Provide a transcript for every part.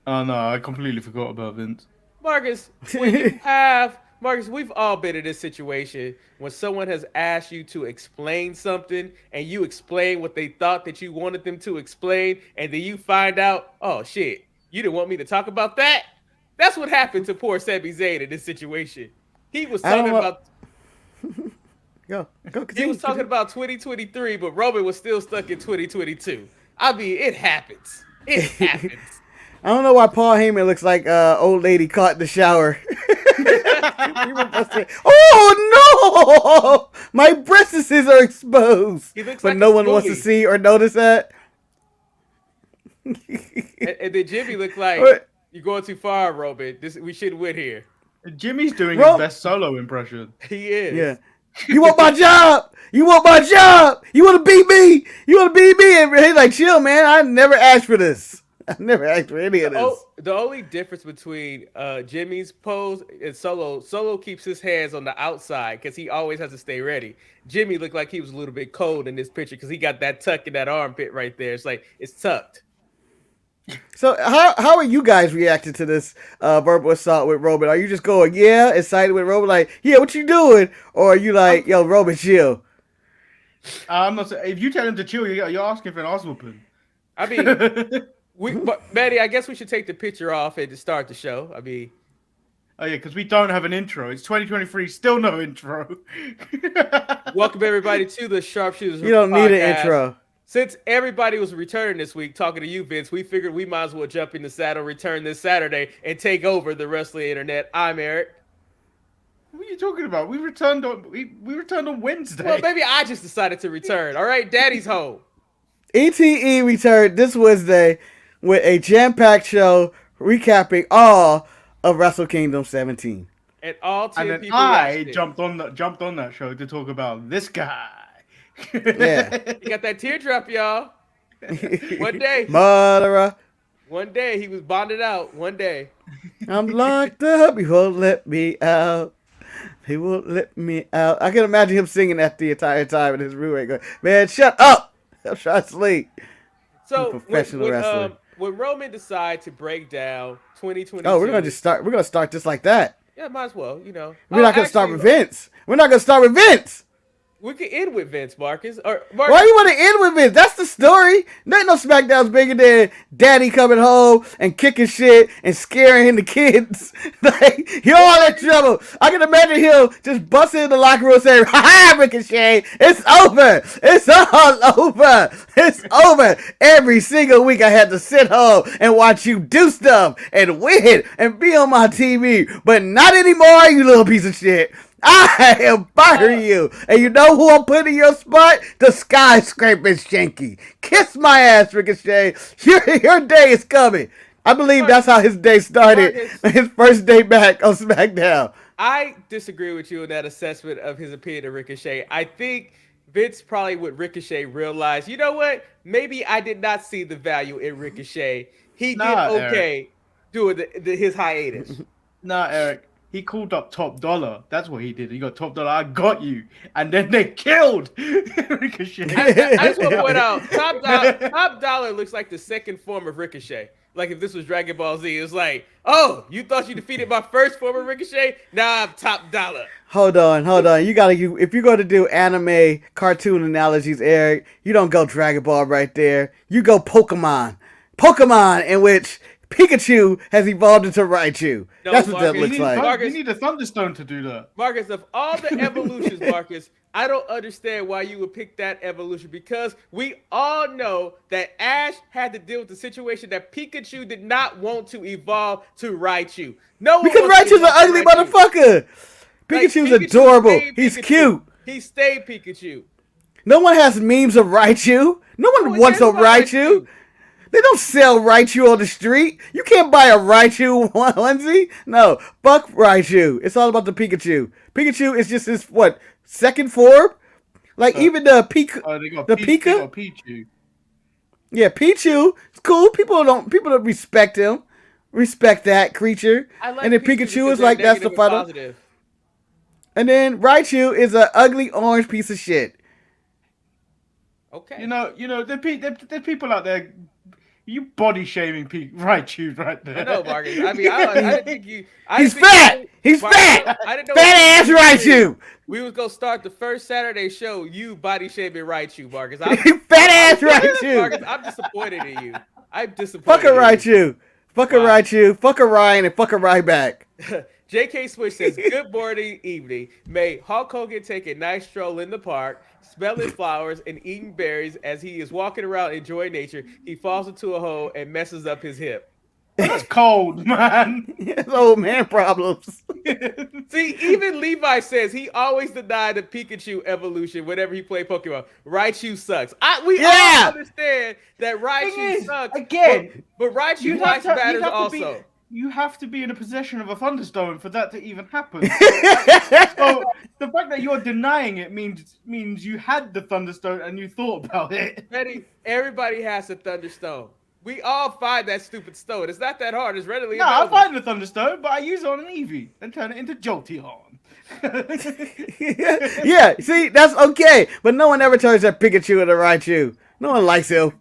Oh no, I completely forgot about Vince. Marcus, when you have Marcus, we've all been in this situation when someone has asked you to explain something and you explain what they thought that you wanted them to explain, and then you find out, oh shit, you didn't want me to talk about that? That's what happened to poor Sami Zayn in this situation. He was I don't talking know. about Go, he continue, was talking continue. about 2023, but Roman was still stuck in 2022. I mean, it happens. It happens. I don't know why Paul Heyman looks like old lady caught in the shower. People must say, "Oh no, my breasts are exposed," He looks but like a no one wants to schoolie. see or notice that. And then Jimmy looked like But, you're going too far, Roman. We should win here. Jimmy's doing his Ro- best solo impression. He yeah, is. you want my job? You want my job? You want to beat me? You want to beat me? And he's like, chill, man. I never asked for this. I never asked for any of this. The only difference between Jimmy's pose and Solo keeps his hands on the outside because he always has to stay ready. Jimmy looked like he was a little bit cold in this picture because he got that tuck in that armpit right there. It's like it's tucked. So how are you guys reacting to this verbal assault with Roman? Are you just going, yeah, excited with Roman, like, yeah, what you doing? Or are you like, yo, Roman, chill? I'm not. If you tell him to chill, you're asking for an arse whooping. I mean, Maddie, I guess we should take the picture off and just start the show. I mean, Oh yeah, because we don't have an intro. It's 2023, still no intro. welcome everybody to the Sharpshooters You don't Podcast. need an intro. Since everybody was returning this week, talking to you, Vince, we figured we might as well jump in the saddle, return this Saturday, and take over the wrestling internet. I'm Eric. What are you talking about? We returned on Wednesday. Well, maybe I just decided to return. All right, Daddy's home. ETE returned this Wednesday with a jam-packed show recapping all of Wrestle Kingdom 17. And all 10 and then people I watched it. jumped on that show to talk about this guy. Yeah. He got that teardrop, y'all. One day. Murderer. One day he was bonded out. One day. I'm locked up. He won't let me out. He won't let me out. I can imagine him singing that the entire time in his roommate going, man, shut up. I'm trying to sleep. So Professional wrestler. when Roman decided to break down 2022. Oh, we're gonna just start. We're gonna start just like that. Yeah, might as well, you know. We're not gonna start with Vince. We're not gonna start with Vince. We could end with Vince, Marcus. Or Why Marcus, you want to end with Vince? That's the story. There ain't no SmackDown's bigger than Daddy coming home and kicking shit and scaring the kids. Like, you're all in trouble. I can imagine him just busting in the locker room saying, "Ha ha, Ricochet, it's over. It's all over. It's over." Every single week I had to sit home and watch you do stuff and win and be on my TV. But not anymore, you little piece of shit. I am firing you. And you know who I'm putting in your spot? The skyscraper Shanky. Kiss my ass, Ricochet. Your day is coming. I believe that's how his day started. His first day back on SmackDown. I disagree with you in that assessment of his opinion of Ricochet. I think Vince probably with Ricochet realized, you know what? Maybe I did not see the value in Ricochet. He did okay doing his hiatus. Nah, Eric. He called up Top Dollar. That's what he did. He got Top Dollar. I got you. And then they killed Ricochet. I just want to point out, Top Dollar looks like the second form of Ricochet. Like if this was Dragon Ball Z, it's like, oh, you thought you defeated my first form of Ricochet? Now I'm Top Dollar. Hold on. If you're going to do anime cartoon analogies, Eric, you don't go Dragon Ball right there. You go Pokemon. Pokemon, in which Pikachu has evolved into Raichu. No, That's what Marcus, that looks like. You need a Thunderstone to do that. Marcus, of all the evolutions, Marcus, I don't understand why you would pick that evolution because we all know that Ash had to deal with the situation that Pikachu did not want to evolve to Raichu. No one Because wants to Raichu's an evolve to ugly Raichu. motherfucker. Like, Pikachu's Pikachu adorable. stayed He's Pikachu. cute. He stayed Pikachu. No one has memes of Raichu. No one one wants a cares about Raichu. Raichu. They don't sell Raichu on the street. You can't buy a Raichu onesie. No, fuck Raichu. It's all about the Pikachu. Pikachu is just his, second form? Like, even the They got the They Pika? got Pichu. Yeah, Pichu. It's cool. People don't respect him. Respect that creature. I like And then Pikachu Pikachu because is they're like, that's the negative and final. positive. And then Raichu is an ugly orange piece of shit. Okay. You know, there's people out there You body shaming Pete Raichu right there. I know, Marcus. I mean, I didn't think you. He's fat. He's fat. I didn't know. Fat ass Raichu. We was gonna start the first Saturday show. You body shaming Raichu, Marcus. Fat ass Raichu. Marcus, I'm disappointed in you. I'm disappointed. Fuck a Raichu. Fuck a Raichu. Fuck a Ryan and fuck a Ryback. JK Switch says, good morning, evening. May Hulk Hogan take a nice stroll in the park, smelling flowers and eating berries as he is walking around enjoying nature. He falls into a hole and messes up his hip. That's cold, man. It's old man problems. See, even Levi says he always denied the Pikachu evolution whenever he played Pokemon. Raichu sucks. We all understand that Raichu sucks. Again, but Raichu likes batters also. You have to be in a possession of a Thunderstone for that to even happen. So the fact that you're denying it means you had the Thunderstone and you thought about it. Eddie, everybody has a Thunderstone. We all find that stupid stone. It's not that hard. It's readily available. I find the Thunderstone, but I use it on an Eevee and turn it into Jolteon. Yeah, see, that's okay. But no one ever turns that Pikachu into Raichu. No one likes him.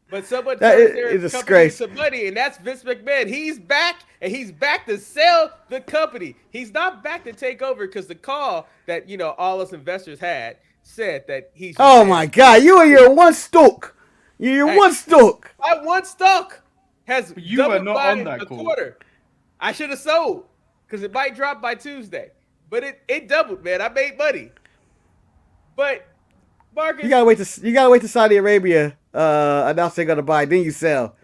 But someone turns their company into money, and that's Vince McMahon. He's back, and he's back to sell the company. He's not back to take over because the call that all us investors had said that he's. Oh my God! You and your one stock. You're one stock. My one stock has you are not on that quarter. I should have sold because it might drop by Tuesday, but it doubled, man. I made money. But Marcus, you gotta wait to Saudi Arabia announce they're gonna buy, then you sell.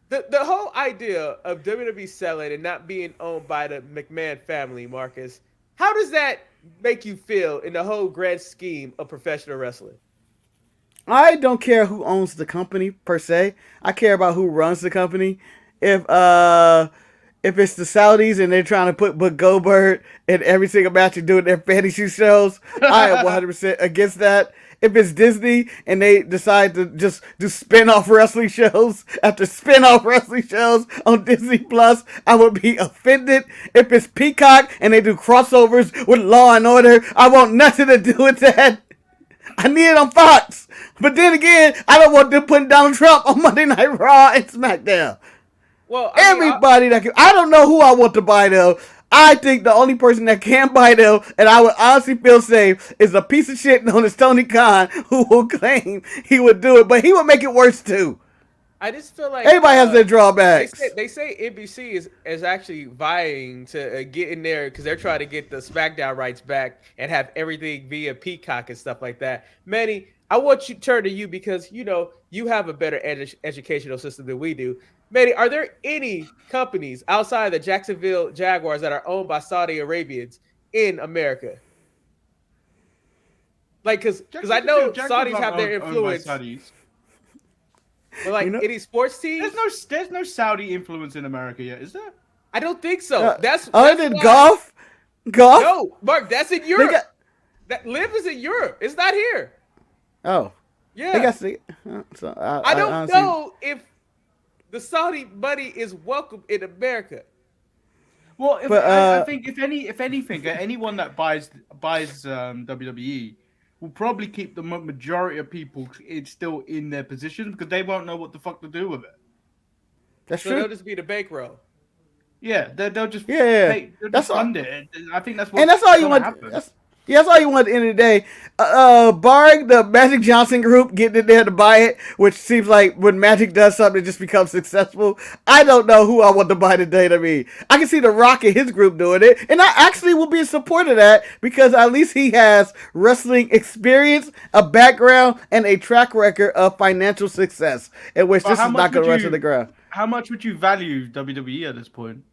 The whole idea of WWE selling and not being owned by the McMahon family, Marcus, how does that make you feel in the whole grand scheme of professional wrestling? I don't care who owns the company per se. I care about who runs the company. If it's the Saudis and they're trying to put Goldberg in every single match and doing their fantasy shows, I am 100% against that. If it's Disney and they decide to just do spin-off wrestling shows after spin-off wrestling shows on Disney Plus, I would be offended. If it's Peacock and they do crossovers with Law and Order, I want nothing to do with that. I need it on Fox. But then again, I don't want them putting Donald Trump on Monday Night Raw and SmackDown. Well, I don't know who I want to buy though. I think the only person that can buy them, and I would honestly feel safe, is a piece of shit known as Tony Khan, who will claim he would do it, but he would make it worse too. I just feel like everybody has their drawbacks. They say NBC is actually vying to get in there because they're trying to get the SmackDown rights back and have everything via Peacock and stuff like that. Manny, I want to turn to you because you have a better educational system than we do. Manny, are there any companies outside of the Jacksonville Jaguars that are owned by Saudi Arabians in America? Like, because I know Saudis have their influence. But any sports teams? There's no Saudi influence in America yet, is there? I don't think so. That's other than golf. No, Mark, that's in Europe. That LIV is in Europe. It's not here. Oh, yeah. I don't know if the Saudi money is welcome in America. Well, I think if anything, anyone that buys WWE will probably keep the majority of people still in their positions because they won't know what the fuck to do with it. That's true. They'll just be the bankroll. Yeah, they'll just they'll just fund it. I think that's what. And that's all you want. That's all you want at the end of the day. Barring the Magic Johnson group getting in there to buy it, which seems like when Magic does something, it just becomes successful. I don't know who I want to buy the WWE. I can see The Rock and his group doing it, and I actually will be in support of that because at least he has wrestling experience, a background, and a track record of financial success, in which this is not going to run to the ground. How much would you value WWE at this point?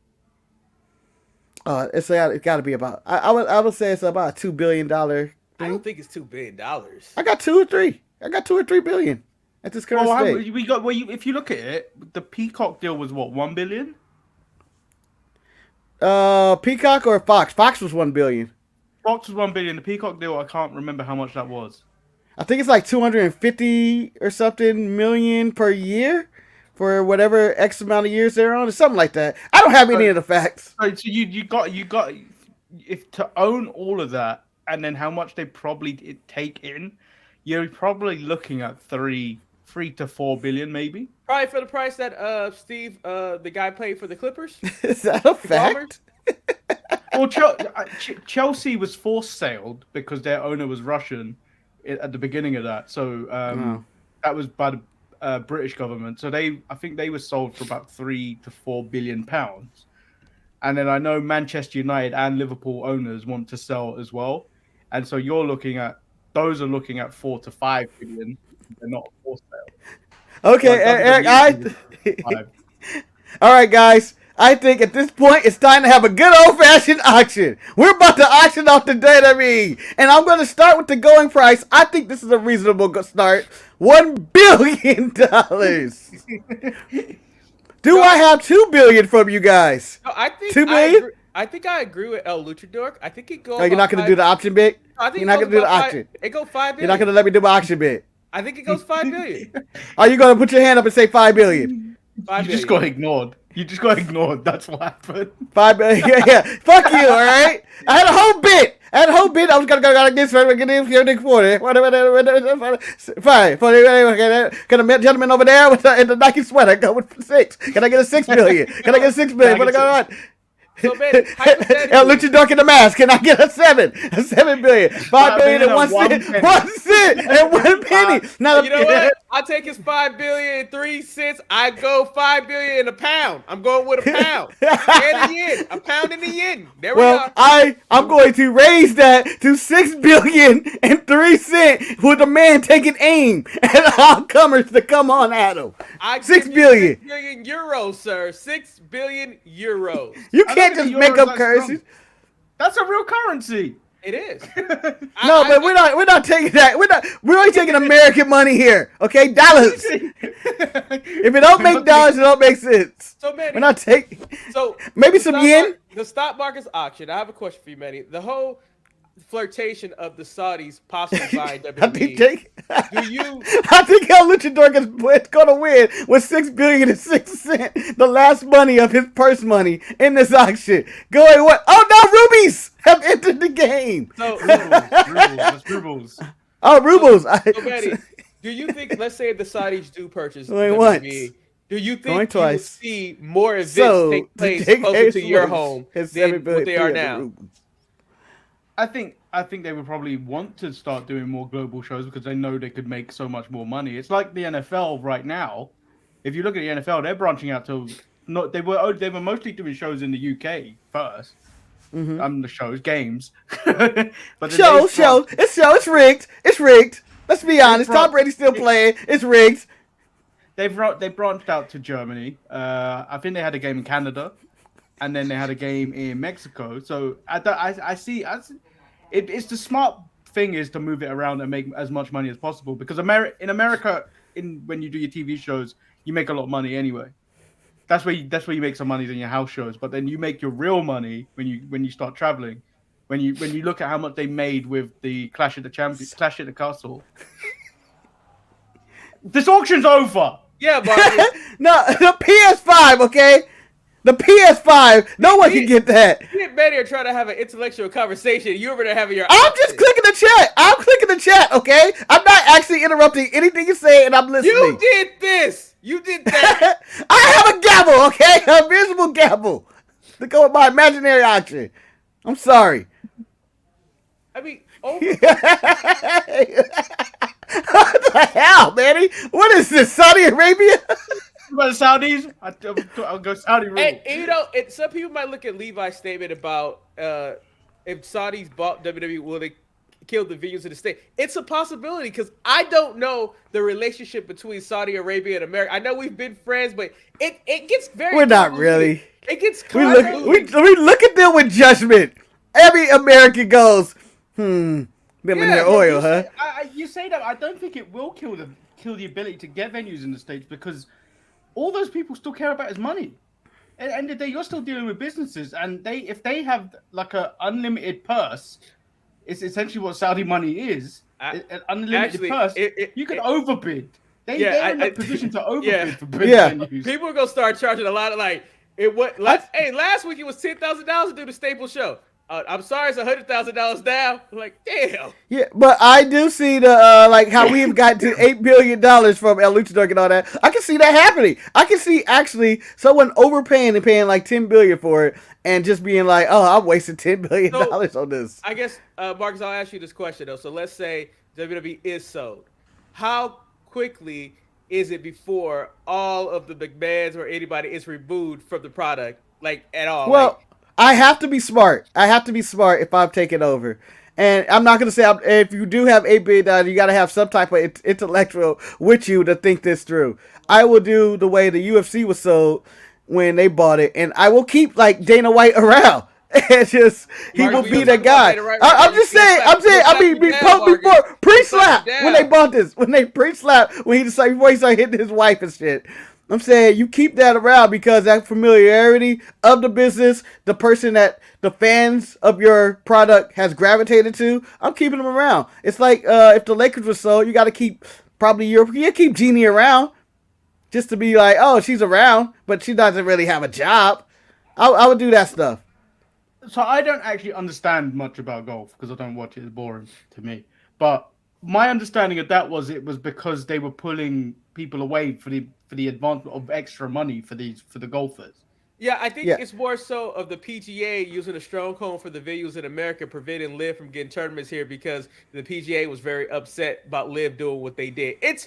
It's got to be about. I would say it's about $2 billion. I don't think it's $2 billion. I got 2 or 3. I got 2 or 3 billion at this current state. If you look at it, the Peacock deal was what, $1 billion? Peacock or Fox? Fox was $1 billion. Fox was $1 billion. The Peacock deal, I can't remember how much that was. I think it's like 250 or something million per year. For whatever X amount of years they're on, or something like that. I don't have any of the facts. So you got if to own all of that, and then how much they probably take in, you're probably looking at $3 3 to 4 billion, maybe. Probably for the price that Steve, the guy, paid for the Clippers. Is that a fact? Well, Chelsea was forced sailed because their owner was Russian at the beginning of that. So that was by the British government. So I think they were sold for about 3 to 4 billion pounds. And then I know Manchester United and Liverpool owners want to sell as well. And so those are looking at 4 to 5 billion. They're not forced sale. Okay, Eric, all right, guys. I think at this point it's time to have a good old-fashioned auction. We're about to auction off the WWE. And I'm going to start with the going price. I think this is a reasonable start. $1 billion. Do I have $2 billion from you guys? No, I think $2 billion? I think I agree with El Luchador. I think it goes. Oh, you're not going to do the auction bit? I think you're not going to do the auction. It goes $5 billion. You're not going to let me do my auction bit. I think it goes $5 billion. Are you going to put your hand up and say $5 billion? $5 You just got ignored. You just got ignored. That's what happened. $5 billion. Yeah. Fuck you, all right? I had a whole bit. I was going to go like this. Fine. Can a gentleman over there in the Nike sweater go with 6? Can I get a $6 billion? Can I get a $6 billion? What I got on? So, man, El Luchador in the mask. Can I get a 7? A $7 billion. $5 billion and 1 cent. 1 cent and 1 penny. Now, you know what? I'll take his $5 billion and 3 cents. I go $5 billion in a pound. I'm going with a pound. And a yen. A pound and a yen. There we go. I'm going to raise that to $6 billion and 3 cents with a man taking aim at all comers to come on at him. $6 billion. 6 billion euros, sir. 6 billion euros. You can't just make up currencies. That's a real currency. It is. But we're not taking that. We're only taking American money here. Okay, dollars. If it don't make dollars, it don't make sense. So Manny, we're not taking. So maybe some yen. The stock market's auction. I have a question for you, Manny. The whole flirtation of the Saudis possibly buying WWE. I think El Luchador is going to win with $6 billion and 6 cents, the last money of his purse money in this auction. Going what? Oh no, rubies have entered the game. So rubles. Oh, rubles. So Manny, do you think? Let's say the Saudis do purchase WWE. Do you think you will see more events take place closer to your home than what they are now? I think they would probably want to start doing more global shows because they know they could make so much more money. It's like the NFL right now. If you look at the NFL, they're branching out to they were mostly doing shows in the UK first. The games. But it's rigged. It's rigged. Let's be honest. Tom Brady's still playing. It's rigged. They branched out to Germany. I think they had a game in Canada. And then they had a game in Mexico. So I see. It's the smart thing is to move it around and make as much money as possible because in America, when you do your TV shows, you make a lot of money anyway. That's where you make some money in your house shows. But then you make your real money when you start traveling. When you look at how much they made with the Clash at the Castle. This auction's over. Yeah, but no, the PS5, okay. The PS5, no one can get that. You and Manny are trying to have an intellectual conversation. You over there having your. I'm just clicking the chat. I'm clicking the chat, okay? I'm not actually interrupting anything you say, and I'm listening. You did this. You did that. I have a gavel, okay? A visible gavel to go with my imaginary auction. I'm sorry. I mean, what the hell, Manny? What is this, Saudi Arabia? About the Saudis, I'll go Saudi rule. And some people might look at Levi's statement about if Saudis bought WWE, will they kill the venues in the state? It's a possibility because I don't know the relationship between Saudi Arabia and America. I know we've been friends, but it gets very. We're not really. It gets. We look at them with judgment. Every American goes, them in their oil, huh? You say that. I don't think it will kill the ability to get venues in the States because all those people still care about is money. At the end of the day, you're still dealing with businesses, and if they have like an unlimited purse, it's essentially what Saudi money is. An unlimited purse. You can overbid. They're in a position to overbid for big venues. People are gonna start charging a lot of last week it was $10,000 to do the Staples show. I'm sorry, it's $100,000 now. I'm like, damn. Yeah, but I do see the like how we've got to $8 billion from El Luchador and all that. I can see that happening. I can see actually someone overpaying and paying like $10 billion for it, and just being like, "Oh, I'm wasting $10 billion on this." I guess, Marcus, I'll ask you this question though. So let's say WWE is sold. How quickly is it before all of the McMahons or anybody is removed from the product, like at all? Well, like, I have to be smart. I have to be smart if I'm taking over. And I'm not going to say if you do have $8 billion, you got to have some type of intellectual with you to think this through. I will do the way the UFC was sold when they bought it, and I will keep like Dana White around. And just he will be the guy. I'm just saying. I mean, before pre-slap when they bought this, when they pre-slap when he decided before he started hitting his wife and shit. I'm saying you keep that around because that familiarity of the business, the person that the fans of your product has gravitated to, I'm keeping them around. It's like if the Lakers were sold, you got to keep keep Jeannie around just to be like, oh, she's around, but she doesn't really have a job. I would do that stuff. So I don't actually understand much about golf because I don't watch it. It's boring to me. But my understanding of that was it was because they were pulling people away for the advancement of extra money for the golfers. Yeah, I think it's more so of the PGA using a stronghold for the venues in America, preventing LIV from getting tournaments here because the PGA was very upset about LIV doing what they did. It's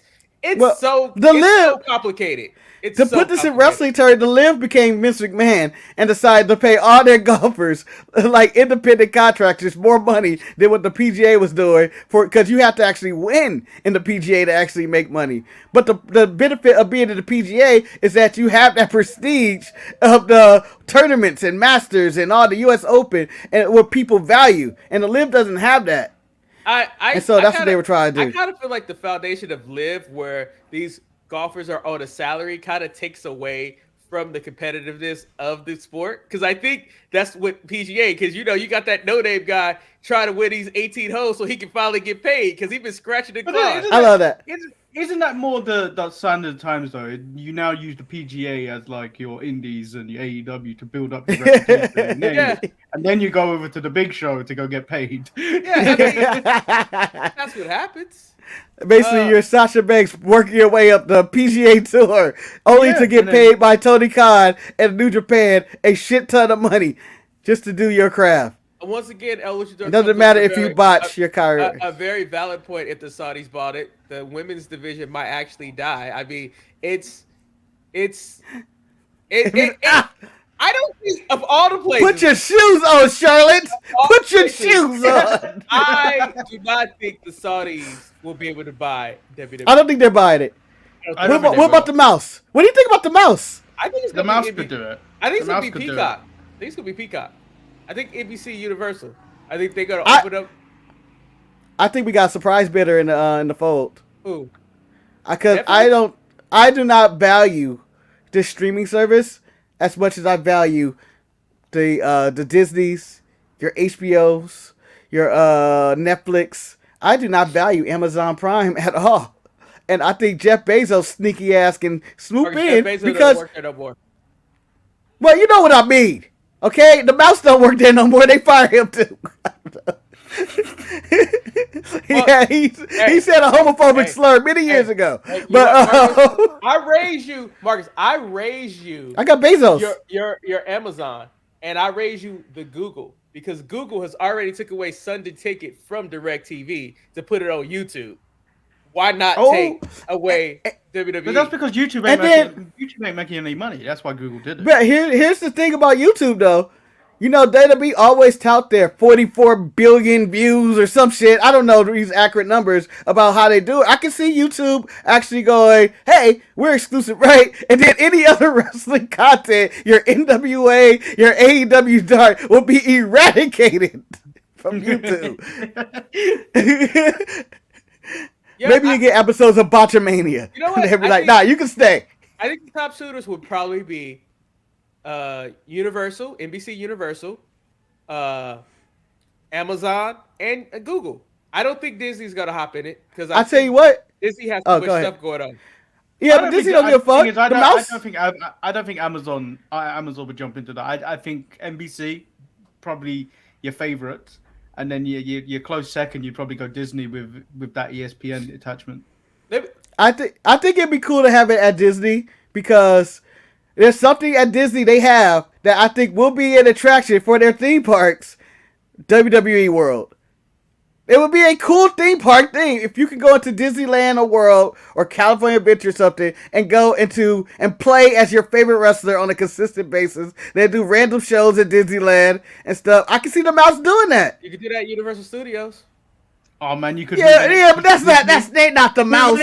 so complicated. To put this in wrestling terms, the LIV became Vince McMahon and decided to pay all their golfers, like independent contractors, more money than what the PGA was doing because you have to actually win in the PGA to actually make money. But the benefit of being in the PGA is that you have that prestige of the tournaments and Masters and all the U.S. Open and what people value, and the LIV doesn't have that. And so that's what they were trying to do. I kind of feel like the foundation of LIV, where these golfers are on a salary, kind of takes away from the competitiveness of the sport. Because I think that's what PGA, because you got that no-name guy trying to win these 18 holes so he can finally get paid because he's been scratching the claw. I love that. Isn't that more the standard times though? You now use the PGA as like your indies and your AEW to build up your reputation, and then you go over to the big show to go get paid. Yeah, I mean, that's what happens. Basically, you're Sasha Banks working your way up the PGA Tour, only to get paid by Tony Khan and New Japan a shit ton of money just to do your craft. Once again, it doesn't matter if you botch your career. A very valid point. If the Saudis bought it, the women's division might actually die. I mean, I don't think of all the places. Put your shoes on, Charlotte. Put your shoes on. I do not think the Saudis will be able to buy WWE. I don't think they're buying it. What about the mouse? What do you think about the mouse? I think the mouse could do it. I think it's gonna be Peacock. I think it's gonna be Peacock. I think NBC Universal. I think they're gonna open up. I think we got a surprise bidder in the fold. Who? Because I do not value this streaming service as much as I value the Disneys, your HBOs, your Netflix. I do not value Amazon Prime at all. And I think Jeff Bezos' sneaky ass can swoop in because. Well, you know what I mean. Okay, the mouse don't work there no more. They fire him too. He said a homophobic slur many years ago. But Marcus, I raised you, Marcus. I raised you. I got Bezos. Your Amazon, and I raised you the Google because Google has already took away Sunday Ticket from DirecTV to put it on YouTube. Why not take away WWE? But that's because YouTube ain't making any money. That's why Google did it. But here's the thing about YouTube, though. WWE always tout their 44 billion views or some shit. I don't know these accurate numbers about how they do it. I can see YouTube actually going, hey, we're exclusive, right? And then any other wrestling content, your NWA, your AEW Dark, will be eradicated from YouTube. Yeah, maybe you get episodes of Botchamania. You know what? They'd be like, nah, you can stay. I think the top suitors would probably be Universal, NBC Universal, Amazon, and Google. I don't think Disney's going to hop in it. Because I tell you what. Disney has too much stuff going on. Yeah, but Disney don't give a fuck. I don't think Amazon would jump into that. I think NBC probably your favorites, and then your close second, you'd probably go Disney with that ESPN attachment. I think it'd be cool to have it at Disney because there's something at Disney they have that I think will be an attraction for their theme parks, WWE World. It would be a cool theme park thing if you could go into Disneyland or World or California Adventure or something and go into and play as your favorite wrestler on a consistent basis. They do random shows at Disneyland and stuff. I can see the mouse doing that. You could do that at Universal Studios. Oh man, you could. Yeah, but that's not the mouse.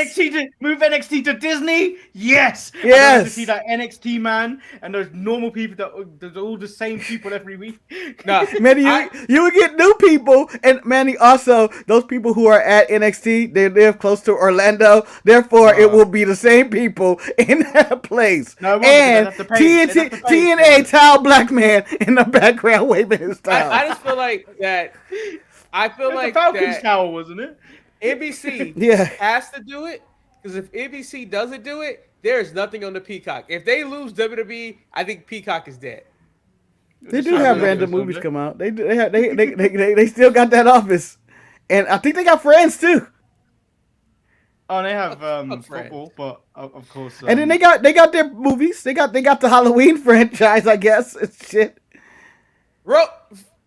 Move NXT to Disney. Yes. Yes. To see that NXT man and those normal people there's all the same people every week. Nah, Manny, you would get new people, and Manny also those people who are at NXT. They live close to Orlando, therefore it will be the same people in that place. No, and TNA towel black man in the background waving his towel. I just feel like that. I feel like the Falcons that Tower, wasn't it? NBC has to do it because if NBC doesn't do it, there is nothing on the Peacock. If they lose WWE, I think Peacock is dead. They do have random movies come out. They still got that Office, and I think they got Friends too. Oh, they have football, but of course. And then they got their movies. They got the Halloween franchise, I guess. It's shit.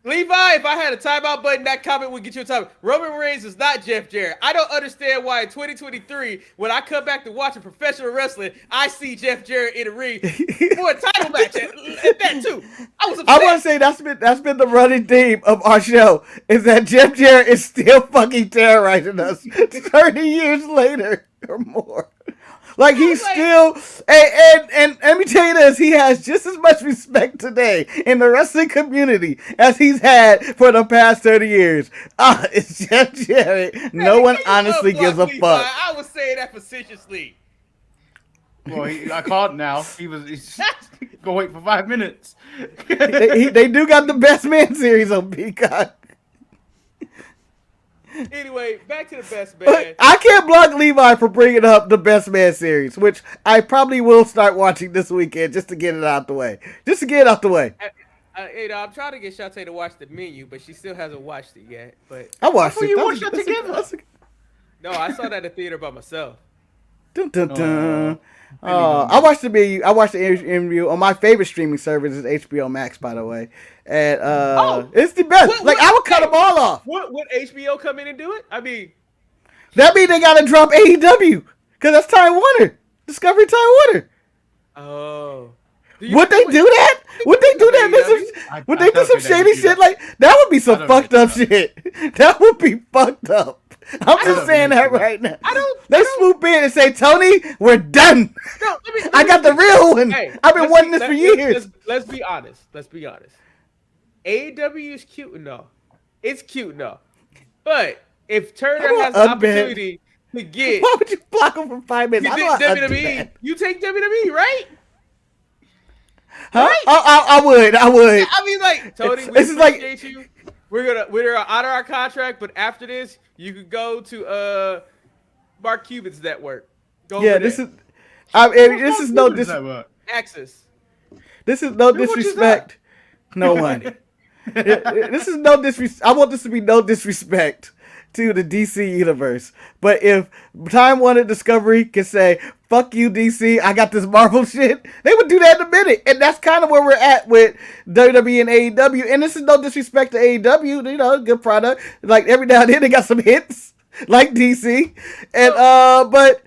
Levi, if I had a timeout button, that comment would get you a timeout. Roman Reigns is not Jeff Jarrett. I don't understand why in 2023, when I come back to watching professional wrestling, I see Jeff Jarrett in the ring for a title match. At that too, I was upset. I want to say that's been the running theme of our show is that Jeff Jarrett is still fucking terrorizing us 30 years later or more. Like he's still, and let me tell you this, he has just as much respect today in the wrestling community as he's had for the past 30 years. It's Jeff Jarrett. No one honestly gives a fuck. I was saying that facetiously. Well, I can't now. He's gonna wait for 5 minutes. they do got the Best Man series on Peacock. Anyway, back to the Best Man. I can't block Levi for bringing up the Best Man series, which I probably will start watching this weekend just to get it out the way. I'm trying to get Shantae to watch the menu, but she still hasn't watched it yet. But I watched it. You watched it together? No, I saw that at the theater by myself. Dun, dun, dun. I watched the menu. I watched the interview on my favorite streaming service is HBO Max, by the way, and it's the best. I would cut them all off. Would HBO come in and do it? I mean, that means they gotta drop AEW because that's Time Warner, Discovery Time Warner. Oh, would they do that? Would they do that? Would they do some shady shit like that? Would be some fucked up shit. That would be fucked up. I'm just saying that right now. They swoop in and say, Tony, we're done. No, I got the real one. Hey, I've been wanting this for years. Let's be honest. AEW is cute enough. It's cute enough. But if Turner has the opportunity to get... Why would you block him for 5 minutes? WWE, you take WWE, right? Huh? Right? I would. I mean, like, Tony, we appreciate you. We're gonna honor our contract, but after this, you could go to Mark Cuban's network. This is no disrespect. Access. This is no disrespect. No one. This is no disrespect. I want this to be no disrespect to the DC universe. But if Time Warner Discovery can say, fuck you, DC, I got this Marvel shit, they would do that in a minute. And that's kind of where we're at with WWE and AEW. And this is no disrespect to AEW, you know, good product. Like every now and then they got some hits, like DC. And but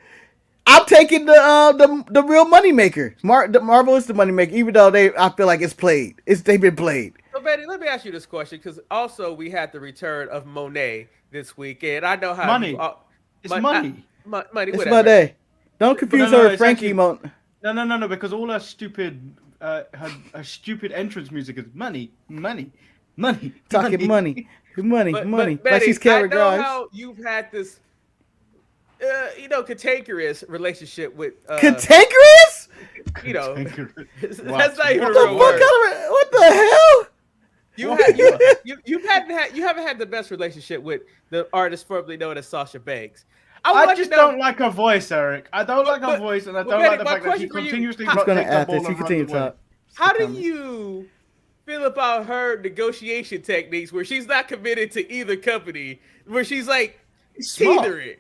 I'm taking the real moneymaker. Marvel is the moneymaker, even though I feel like it's played. They've been played. So Betty, let me ask you this question, because also we had the return of Monet this week, and I know how money. It's money. Money. It's Monet. Don't confuse her with Frankie Monet. No, because all her stupid entrance music is money. Talking money. But like she's Kara Grimes. I know how you've had this, cantankerous relationship with. Cantankerous? That's not even a real word. What the hell? You haven't had the best relationship with the artist formerly known as Sasha Banks. I just don't like her voice, Eric. I don't like her voice, and I don't like the fact that she continuously rotates the ball. She continues to talk. How do you feel about her negotiation techniques where she's not committed to either company, where she's like It's smart. teetering?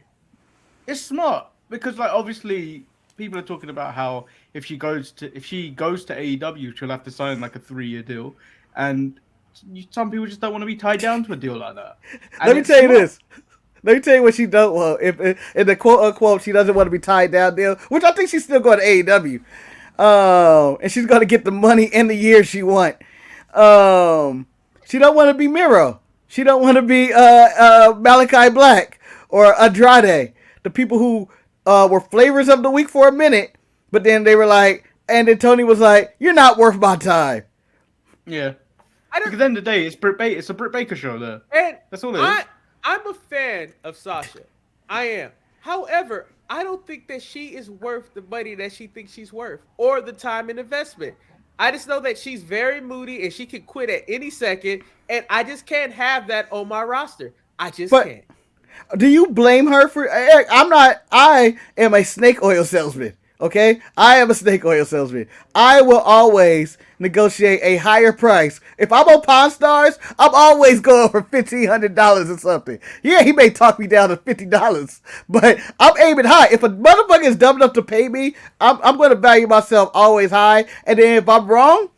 It's smart because, like, obviously, people are talking about how if she goes to AEW, she'll have to sign like a 3-year deal, and some people just don't want to be tied down to a deal like that. Let me tell you this. Let me tell you what she don't want. If in the quote unquote she doesn't want to be tied down deal, which I think she's still going to AEW, and she's going to get the money in the year she want. She don't want to be Miro. She don't want to be Malachi Black or Andrade, the people who were flavors of the week for a minute, but then they were like, and then Tony was like, "You're not worth my time." Yeah. Because at the end of the day, it's a Britt Baker show there. And that's all it is. I'm a fan of Sasha. I am. However, I don't think that she is worth the money that she thinks she's worth or the time and investment. I just know that she's very moody and she can quit at any second, and I just can't have that on my roster. I just can't. Do you blame her for? I'm not. I am a snake oil salesman. Okay, I am a snake oil salesman. I will always negotiate a higher price. If I'm on Pawn Stars, I'm always going for $1,500 or something. Yeah, he may talk me down to $50, but I'm aiming high. If a motherfucker is dumb enough to pay me, I'm going to value myself always high. And then if I'm wrong,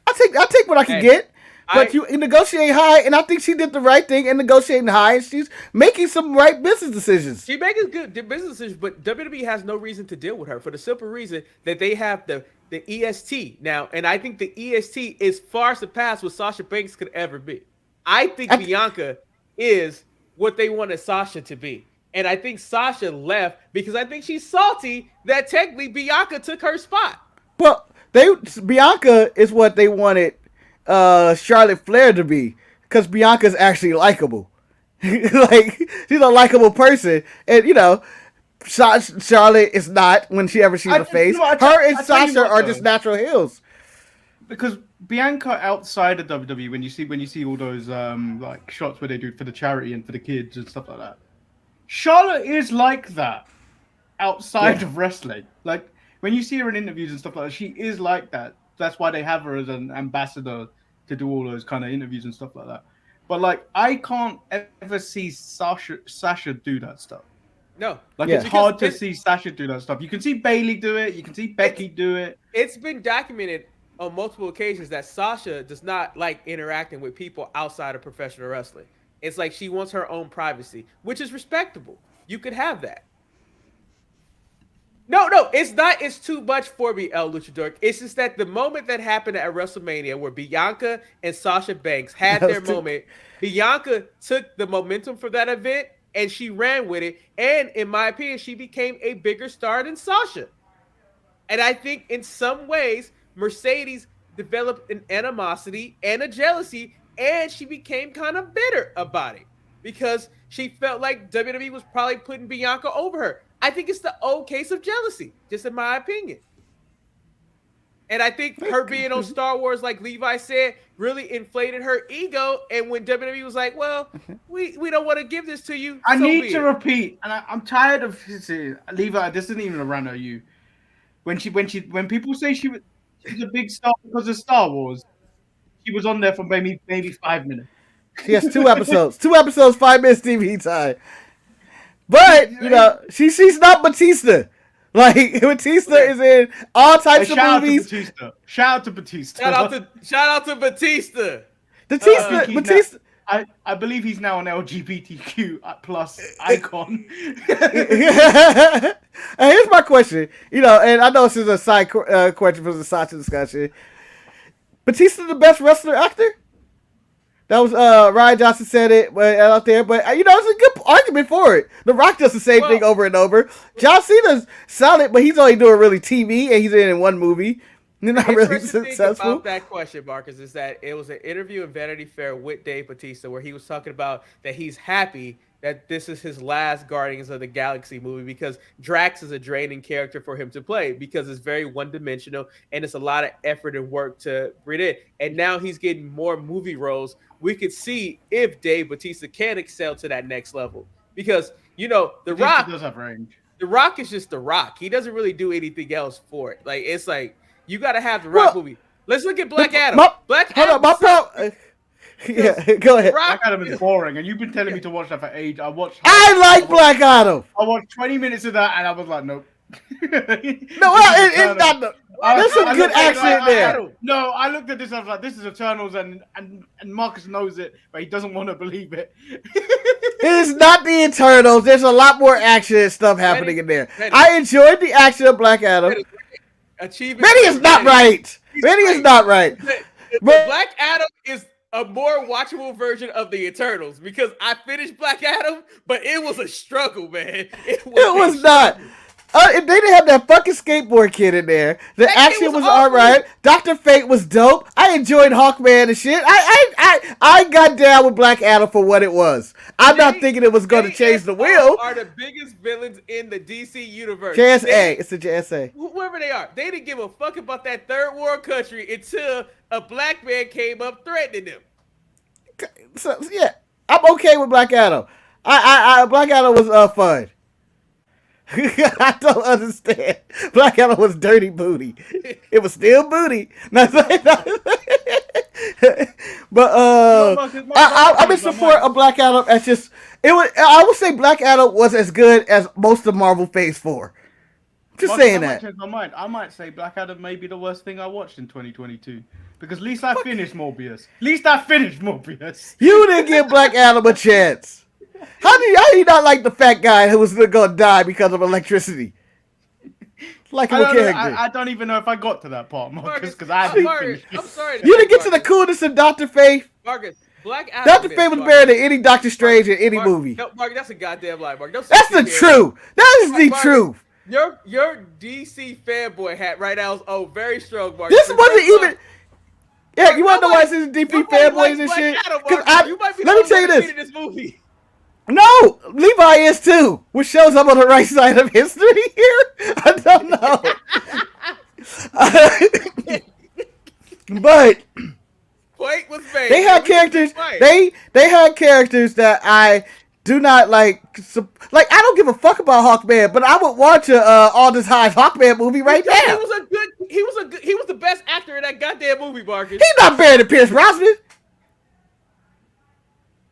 I take what I can get. But you negotiate high, and I think she did the right thing in negotiating high, and she's making some right business decisions. She's making good business decisions, but WWE has no reason to deal with her for the simple reason that they have the EST now, and I think the EST is far surpassed what Sasha Banks could ever be. I think Bianca is what they wanted Sasha to be, and I think Sasha left because I think she's salty that technically Bianca took her spot. Well, Bianca is what they wanted Charlotte Flair to be, because Bianca's actually likable. Like, she's a likable person, and you know, Charlotte is not when she ever sees a face. Her and Sasha are just natural heels. Because Bianca outside of WWE, when you see all those like shots where they do for the charity and for the kids and stuff like that, Charlotte is like that outside of wrestling. Like when you see her in interviews and stuff like that, she is like that. That's why they have her as an ambassador to do all those kind of interviews and stuff like that. But like, I can't ever see Sasha do that stuff. No, like it's hard to see Sasha do that stuff. You can see Bayley do it. You can see Becky do it. It's been documented on multiple occasions that Sasha does not like interacting with people outside of professional wrestling. It's like she wants her own privacy, which is respectable. You could have that. No, it's not. It's too much for me, El Luchador. It's just that the moment that happened at WrestleMania where Bianca and Sasha Banks had their moment, Bianca took the momentum for that event and she ran with it. And in my opinion, she became a bigger star than Sasha. And I think in some ways, Mercedes developed an animosity and a jealousy, and she became kind of bitter about it because she felt like WWE was probably putting Bianca over her. I think it's the old case of jealousy, just in my opinion. And I think her being on Star Wars, like Levi said, really inflated her ego. And when WWE was like, well, we don't want to give this to you. I need to repeat, and I'm tired of Levi, this isn't even a rant at you. When people say she's a big star because of Star Wars, she was on there for maybe 5 minutes. She has 2 episodes. 2 episodes, 5 minutes TV time. But, you know, she's not Batista. Like, Batista is in all types of movies. Shout out to Batista. Shout out to Batista. Batista. I believe he's now an LGBTQ plus icon. And here's my question. You know, and I know this is a side question for the Sasha discussion. Batista the best wrestler actor? That was Ryan Johnson said it out there, but you know it's a good argument for it. The Rock does the same thing over and over. John Cena's solid, but he's only doing really TV, and he's in one movie. He's not really successful. Thing about that question, Marcus, is that it was an interview in Vanity Fair with Dave Bautista where he was talking about that he's happy that this is his last Guardians of the Galaxy movie because Drax is a draining character for him to play because it's very one-dimensional and it's a lot of effort and work to bring it in. And now he's getting more movie roles. We could see if Dave Bautista can excel to that next level because, you know, The Rock does have range. The Rock is just The Rock. He doesn't really do anything else for it. Like, it's like, you got to have The Rock movie. Let's look at Black Adam. Hold on, my problem. Yeah, go ahead. Black Adam is boring, and you've been telling me to watch that for age. I like Black Adam. I watched 20 minutes of that, and I was like, nope. No, well, it's not. There's some good action in there. No, I looked at this. I was like, this is Eternals, and Marcus knows it, but he doesn't want to believe it. It is not the Eternals. There's a lot more action and stuff happening in there. I enjoyed the action of Black Adam. Manny is not right. Manny is not right. Black Adam is a more watchable version of the Eternals because I finished Black Adam, but it was a struggle, man. It was not. If they didn't have that fucking skateboard kid in there, the action was all right. Dr. Fate was dope. I enjoyed Hawkman and shit. I got down with Black Adam for what it was. I'm not thinking it was going to change the wheel. Are the biggest villains in the DC universe. JSA. It's the JSA. Whoever they are. They didn't give a fuck about that third world country until a black man came up threatening them. So, yeah, I'm okay with Black Adam. Black Adam was fun. I don't understand. Black Adam was dirty booty. It was still booty. But I'm in support of Black Adam. As just it was. I would say Black Adam was as good as most of Marvel Phase 4. Just saying that. I might say Black Adam may be the worst thing I watched in 2022 because at least I finished Morbius. You didn't give Black Adam a chance. How do you not like the fat guy who was gonna die because of electricity? Like a character. I don't even know if I got to that part, Marcus, because I didn't finish. I'm sorry. You didn't get to the coolness of Dr. Fate. Marcus, Black Adam. Dr. Fate was better than any Doctor Strange in any movie. No, Marcus, that's a goddamn lie, Marcus. That's the truth. That is the truth. Your DC fanboy hat right now is very strong, Marcus. This wasn't even. Yeah, you want to know why this is DC fanboys and shit? Let me tell you this. This movie. No, Levi is too, which shows I'm on the right side of history here. I don't know. But they had characters. They had characters that I do not like. Like I don't give a fuck about Hawkman, but I would watch a Aldous Hodge Hawkman movie right now. He was the best actor in that goddamn movie, Marcus. He's not better than Pierce Brosnan.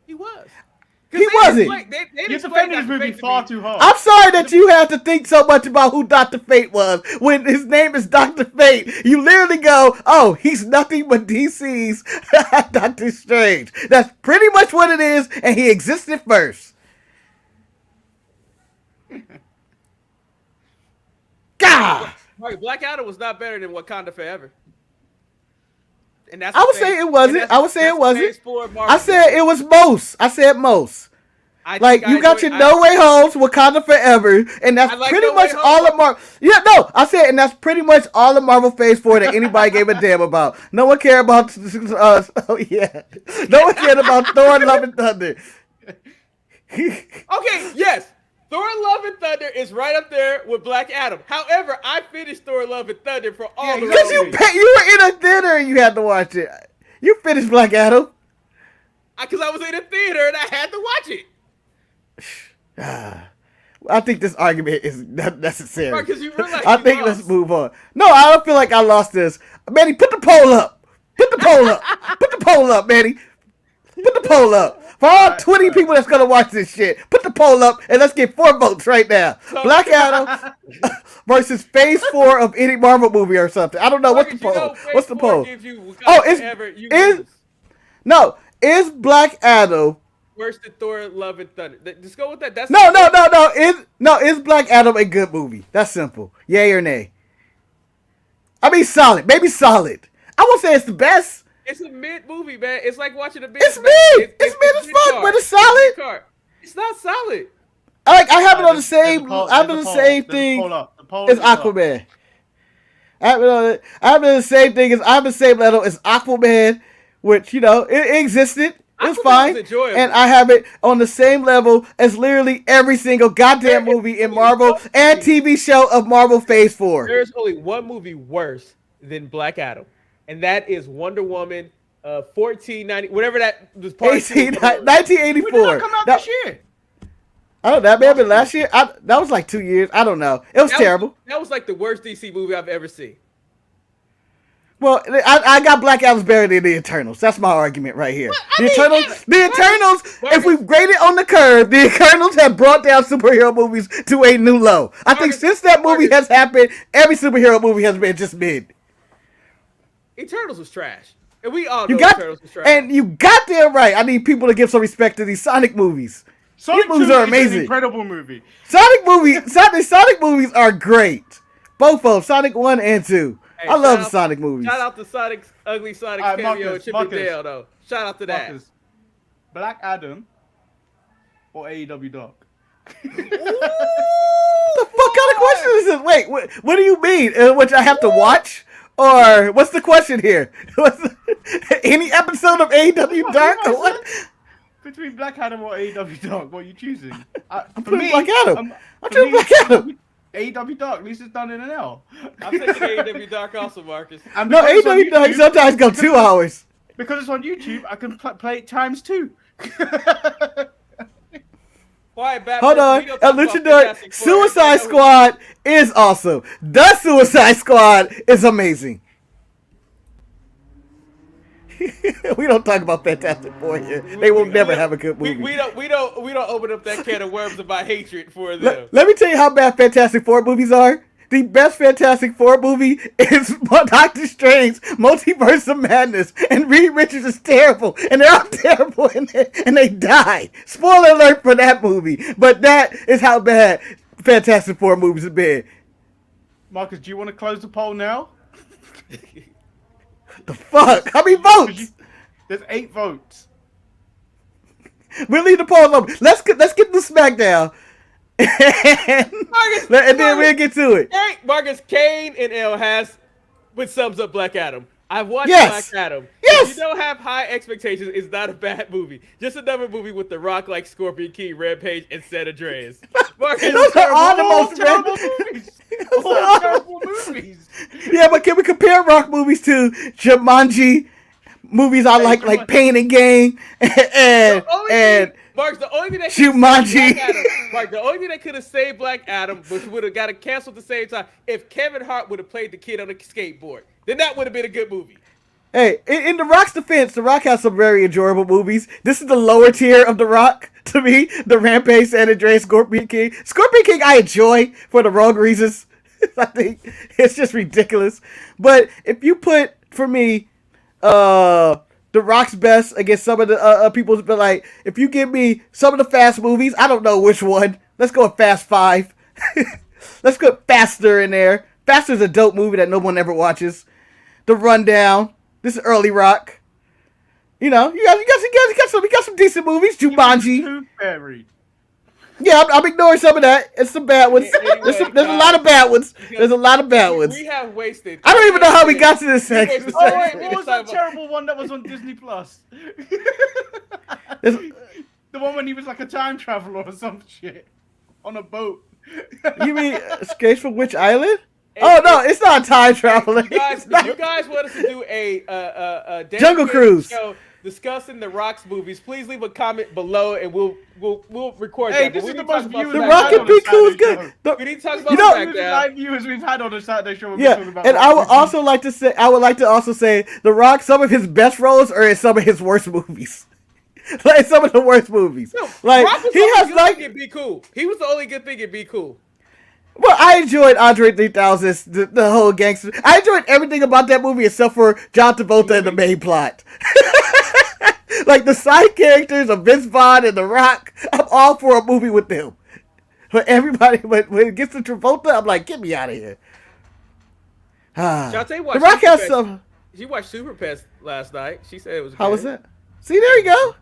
He was. He wasn't. You defended this movie far too hard. I'm sorry that you have to think so much about who Dr. Fate was when his name is Dr. Fate. You literally go, oh, he's nothing but DC's Doctor Strange. That's pretty much what it is, and he existed first. God! Black Adam was not better than Wakanda Forever. And that's I would say it wasn't. I said it was most. I said most. Like you got your No Way Homes, Wakanda Forever, and that's pretty much all of Marvel. Yeah, no, I said, and that's pretty much all of Marvel Phase 4 that anybody gave a damn about. No one cared about. Oh yeah, no one cared about Thor: Love and Thunder. Okay, yes. Thor: Love and Thunder is right up there with Black Adam. However, I finished Thor: Love and Thunder for all the because you were in a theater and you had to watch it. You finished Black Adam. Because I was in a theater and I had to watch it. I think this argument is not necessary. Because you realize I think let's move on. No, I don't feel like I lost this. Manny, put the poll up. Put the poll up. Put the poll up, Manny. Put the poll up. For all 20 people that's going to watch this shit, put the poll up and let's get 4 votes right now. Black Adam versus Phase 4 of any Marvel movie or something. I don't know. What's the poll? What's the poll? Is Black Adam worse than Thor: Love and Thunder? Just go with that. That's No. Is Black Adam a good movie? That's simple. Yay or nay? I mean, solid. Maybe solid. I won't say it's the best. It's a mid movie, man. It's like watching a mid. It's mid. It's mid as fuck, but it's solid. It's not solid. I have it on the same. I have it on the same thing as Aquaman. I have it on the same thing as I have the same level as Aquaman, which it existed. It's fine, and I have it on the same level as literally every single goddamn movie in Marvel and TV show of Marvel Phase 4. There's only one movie worse than Black Adam, and that is Wonder Woman 1490, whatever that was. 1984. When did that come out this year? I don't know. That may have been last year. That was like 2 years. I don't know. It was terrible. That was like the worst DC movie I've ever seen. Well, I got Black Adam's better than the Eternals. That's my argument right here. The Eternals. If we grade it on the curve, the Eternals have brought down superhero movies to a new low. I think since that movie has happened, every superhero movie has been just mid. Eternals was trash, and we all know Eternals was trash. And you got there right. I need people to give some respect to these Sonic movies. Sonic movies are amazing. An incredible movie. Sonic movies are great. Both of them, Sonic 1 and 2. Hey, I love the Sonic movies. Shout out to Sonic's Ugly Sonic cameo and Chip and Dale, though. Shout out to that. Black Adam or AEW Dark? The fuck kind of question is this? Wait, what do you mean? Which I have to watch? Or what's the question here? Any episode of AEW Dark or what? Between Black Adam or AEW Dark, what are you choosing? I'm putting Black Adam. I'm choosing Black Adam. AEW Dark, at least it's done in an L. I'm taking AEW Dark also, Marcus. No, AEW Dark sometimes go 2 hours. Because it's on YouTube, I can play it times 2. Hold on. Luchador, Suicide Squad is awesome. The Suicide Squad is amazing. We don't talk about Fantastic Four here. They will never have a good movie. We don't open up that can of worms about hatred for them. Let me tell you how bad Fantastic Four movies are. The best Fantastic Four movie is Doctor Strange, Multiverse of Madness, and Reed Richards is terrible, and they're all terrible, and they die. Spoiler alert for that movie, but that is how bad Fantastic Four movies have been. Marcus, do you want to close the poll now? The fuck? How many votes? There's 8 votes. We'll leave the poll alone. Let's get the SmackDown. and then we'll get to it. Hey, Marcus, Kane and L has which sums up Black Adam. I've watched Black Adam. Yes. If you don't have high expectations, it's not a bad movie. Just another movie with The Rock like Scorpion King, Rampage, and San Andreas. Marcus, those are all the most terrible movies. All terrible movies. Yeah, but can we compare Rock movies to Jumanji movies I like Pain and Gain and Mark, the only thing that could have saved Black Adam, which would have got it canceled at the same time, if Kevin Hart would have played the kid on a skateboard, then that would have been a good movie. Hey, in The Rock's defense, The Rock has some very enjoyable movies. This is the lower tier of The Rock to me. The Rampage, San Andreas, Scorpion King. Scorpion King I enjoy for the wrong reasons. I think it's just ridiculous. But if you put, for me, The Rock's best against some of the people's, but like, if you give me some of the Fast movies, I don't know which one. Let's go with Fast 5. Let's put Faster in there. Faster's a dope movie that no one ever watches. The Rundown. This is early Rock. You know, you got some decent movies. Jumanji. Yeah, I'm ignoring some of that. It's some bad ones. Anyway, there's a lot of bad ones. There's a lot of bad ones. We have wasted. I don't even know how we got to this section. Oh wait, what was that terrible one that was on Disney Plus? The one when he was like a time traveler or some shit on a boat. You mean Escape from Witch Island? Oh no, it's not time traveling. You guys want us to do a Jungle Cruise show discussing the Rock's movies? Please leave a comment below, and we'll record that. This is the most viewers. The Rock and Be Cool is good. We need to talk about the 9 viewers we've had on the Saturday show. And I would also like to say, The Rock, some of his best roles are in some of his worst movies. Like some of the worst movies. No, like Rock was he has like Be Cool. He was the only good thing in Be Cool. Well, I enjoyed Andre 3000's the whole gangster. I enjoyed everything about that movie except for John Travolta and the main plot. Like the side characters of Vince Vaughn and The Rock, I'm all for a movie with them. But everybody, when it gets to Travolta, I'm like, get me out of here. The Rock has some. She watched Super Pets last night. She said it was good. How was that? See, there you go.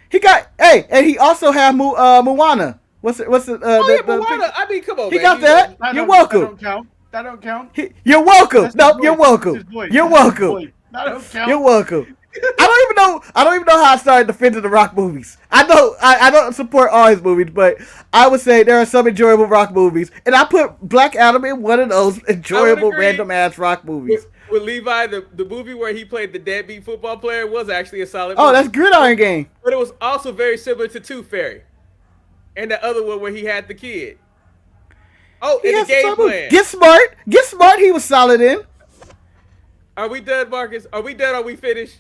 He got and he also had Moana. What's the Moana. I mean, come on, he got that. You're welcome. That don't count. You're welcome. No, you're welcome. You're welcome. That don't count. You're welcome. I don't even know how I started defending the Rock movies. I don't support all his movies, but I would say there are some enjoyable Rock movies, and I put Black Adam in one of those enjoyable random ass Rock movies. With Levi, the movie where he played the deadbeat football player was actually a solid movie. Oh, that's Gridiron Gang. But it was also very similar to Tooth Fairy. And the other one where he had the kid. Oh, and the game plan. Get Smart. He was solid in. Are we done, Marcus? Are we done? Are we finished?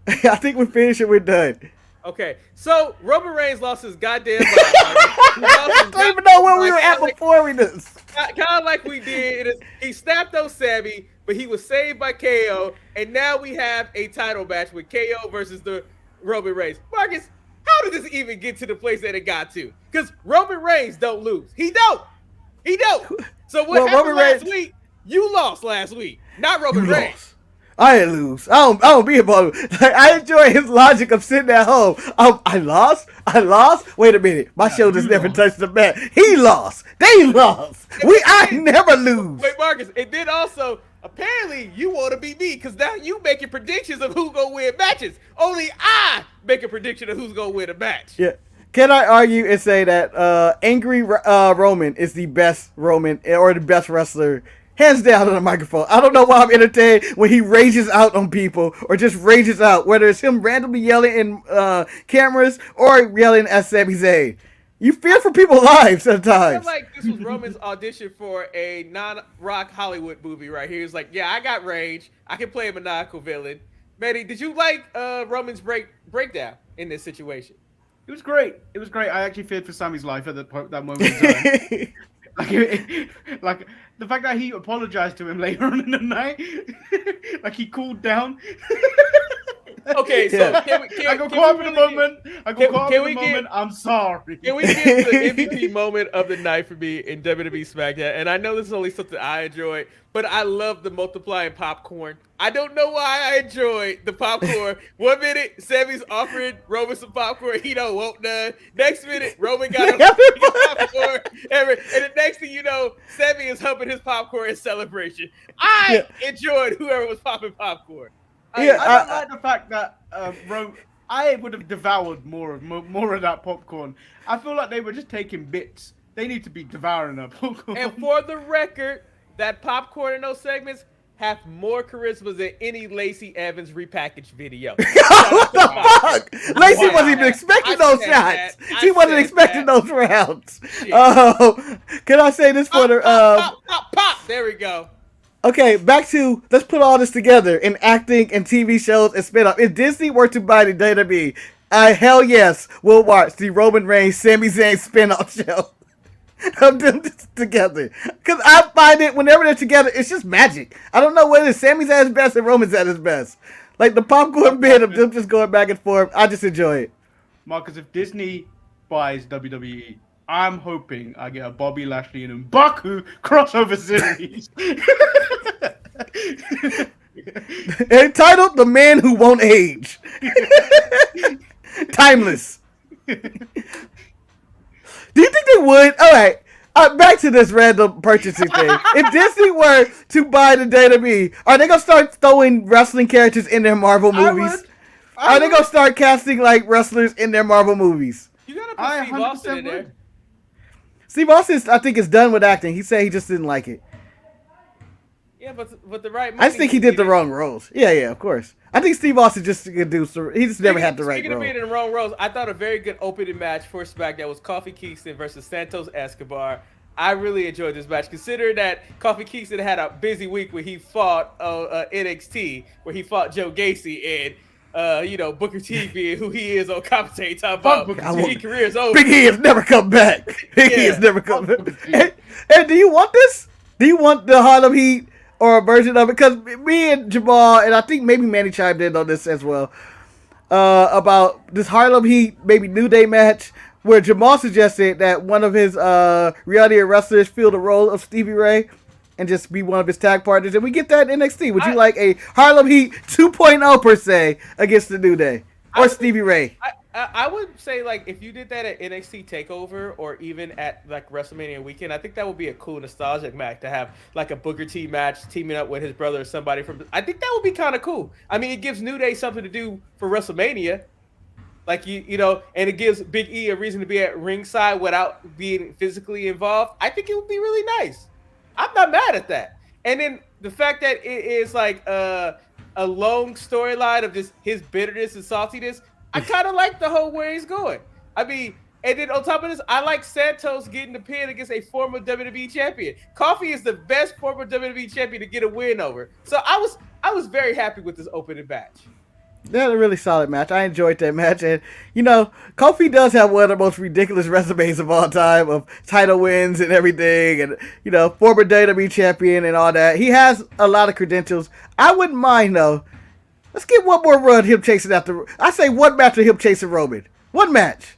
I think we're finished and we're done. Okay, so Roman Reigns lost his goddamn body. I don't even know where we were at before we did this. Kind of like we did. He snapped on Sami, but he was saved by KO, and now we have a title match with KO versus the Roman Reigns. Marcus, how did this even get to the place that it got to? Because Roman Reigns don't lose. He don't. So what happened last week? You lost last week, not Roman Reigns. Lost. I didn't lose. I don't be about it. Like, I enjoy his logic of sitting at home. I lost. Wait a minute. My shoulders never touched the mat. He lost. They lost. I never lose. Wait, Marcus. And then also, apparently, you want to be me because now you making predictions of who's gonna win matches. Only I make a prediction of who's gonna win a match. Yeah. Can I argue and say that angry Roman is the best Roman or the best wrestler? Hands down on the microphone. I don't know why I'm entertained when he rages out on people or just rages out, whether it's him randomly yelling in cameras or yelling at Sami Zayn. You fear for people's lives at times. I feel like this was Roman's audition for a non-rock Hollywood movie right here. He's like, yeah, I got rage. I can play a maniacal villain. Manny, did you like Roman's breakdown in this situation? It was great. I actually feared for Sami's life at that moment in time. like the fact that he apologized to him later on in the night, like he cooled down. Okay, so I got caught up in the moment. I'm sorry. Can we get the MVP moment of the night for me in WWE SmackDown? And I know this is only something I enjoy, but I love the multiplying popcorn. I don't know why I enjoy the popcorn. 1 minute, Sammy's offering Roman some popcorn. He don't want none. Next minute, Roman got him popcorn. And the next thing you know, Sammy is humping his popcorn in celebration. I enjoyed whoever was popping popcorn. I don't like the fact that I would have devoured more of that popcorn. I feel like they were just taking bits. They need to be devouring that popcorn. And for the record, that popcorn in those segments have more charisma than any Lacey Evans repackaged video. What the fuck? Lacey wasn't even expecting those shots. She wasn't expecting those rounds. Oh, can I say this for the pop? There we go. Okay, back to let's put all this together in acting and TV shows and spin-off. If Disney were to buy the WWE, hell yes, we'll watch the Roman Reigns Sami Zayn spin-off show of them together. Because I find it whenever they're together, it's just magic. I don't know what it is. Sami's at his best and Roman's at his best. Like the popcorn bit of them just going back and forth. I just enjoy it. Marcus, if Disney buys WWE, I'm hoping I get a Bobby Lashley and M'Baku crossover series. Entitled The Man Who Won't Age. Timeless. Do you think they would? All right. Back to this random purchasing thing. If Disney were to buy the WWE, are they going to start throwing wrestling characters in their Marvel movies? Are they going to start casting like wrestlers in their Marvel movies? You got to put Steve Austin in there. Steve Austin, I think, is done with acting. He said he just didn't like it. Yeah, but the right. I just think he did the wrong roles. Yeah, of course. I think Steve Austin just could do. He just never had the right role. Speaking of being in the wrong roles, I thought a very good opening match for SmackDown was Kofi Kingston versus Santos Escobar. I really enjoyed this match, considering that Kofi Kingston had a busy week where he fought NXT, where he fought Joe Gacy and. Booker T being who he is on commentary, talking about his career is over. Big E has never come back. Big E has never come back. And do you want this? Do you want the Harlem Heat or a version of it? Because me and Jamal, and I think maybe Manny chimed in on this as well, about this Harlem Heat maybe New Day match, where Jamal suggested that one of his reality wrestlers fill the role of Stevie Ray and just be one of his tag partners, and we get that in NXT. Would you like a Harlem Heat 2.0 per se against the New Day or Stevie Ray? I would say, like, if you did that at NXT TakeOver or even at like WrestleMania weekend, I think that would be a cool nostalgic match to have, like a Booker T match teaming up with his brother or somebody from. I think that would be kind of cool. I mean, it gives New Day something to do for WrestleMania, like you know, and it gives Big E a reason to be at ringside without being physically involved. I think it would be really nice. I'm not mad at that. And then the fact that it is like a long storyline of just his bitterness and saltiness, I kind of like the whole where he's going. I mean, And then on top of this, I like Santos getting the pin against a former WWE champion. Coffee is the best former WWE champion to get a win over. So I was very happy with this opening match. They had a really solid match. I enjoyed that match. And, Kofi does have one of the most ridiculous resumes of all time of title wins and everything. And, former WWE champion and all that. He has a lot of credentials. I wouldn't mind, though. Let's get one more run him chasing after. I say one match of him chasing Roman. One match.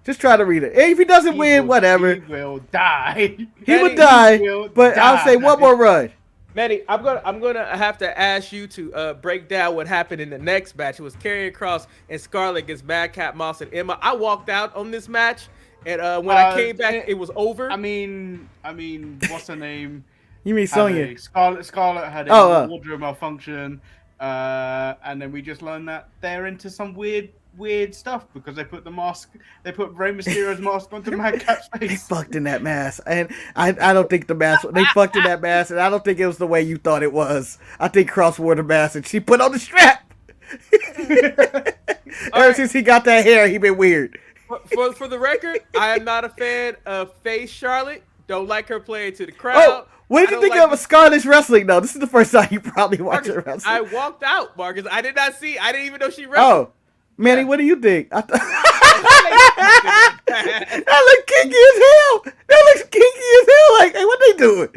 Just try to read it. If he doesn't win, whatever. He will die. He would die, but I'll say one more run. Manny, I'm gonna have to ask you to break down what happened in the next match. It was Karrion Kross and Scarlett against Madcap Moss and Emma. I walked out on this match, and when I came back, it was over. I mean, what's her name? You mean Sonya? Scarlett had a wardrobe malfunction, and then we just learned that they're into some weird stuff because they put Rey Mysterio's mask onto Madcap's face. They fucked in that mask, and I don't think the mask. They fucked in that mask, and I don't think it was the way you thought it was. I think Cross wore the mask, and she put on the strap. Ever since he got that hair, he been weird. For the record, I am not a fan of face Charlotte. Don't like her playing to the crowd. Oh, what did you think of Scarlett's wrestling? though? This is the first time you probably watched her wrestling. I walked out, Marcus. I did not see. I didn't even know she wrestled. Oh. Manny, what do you think? That looks kinky as hell. That looks kinky as hell. Like, hey, what they doing?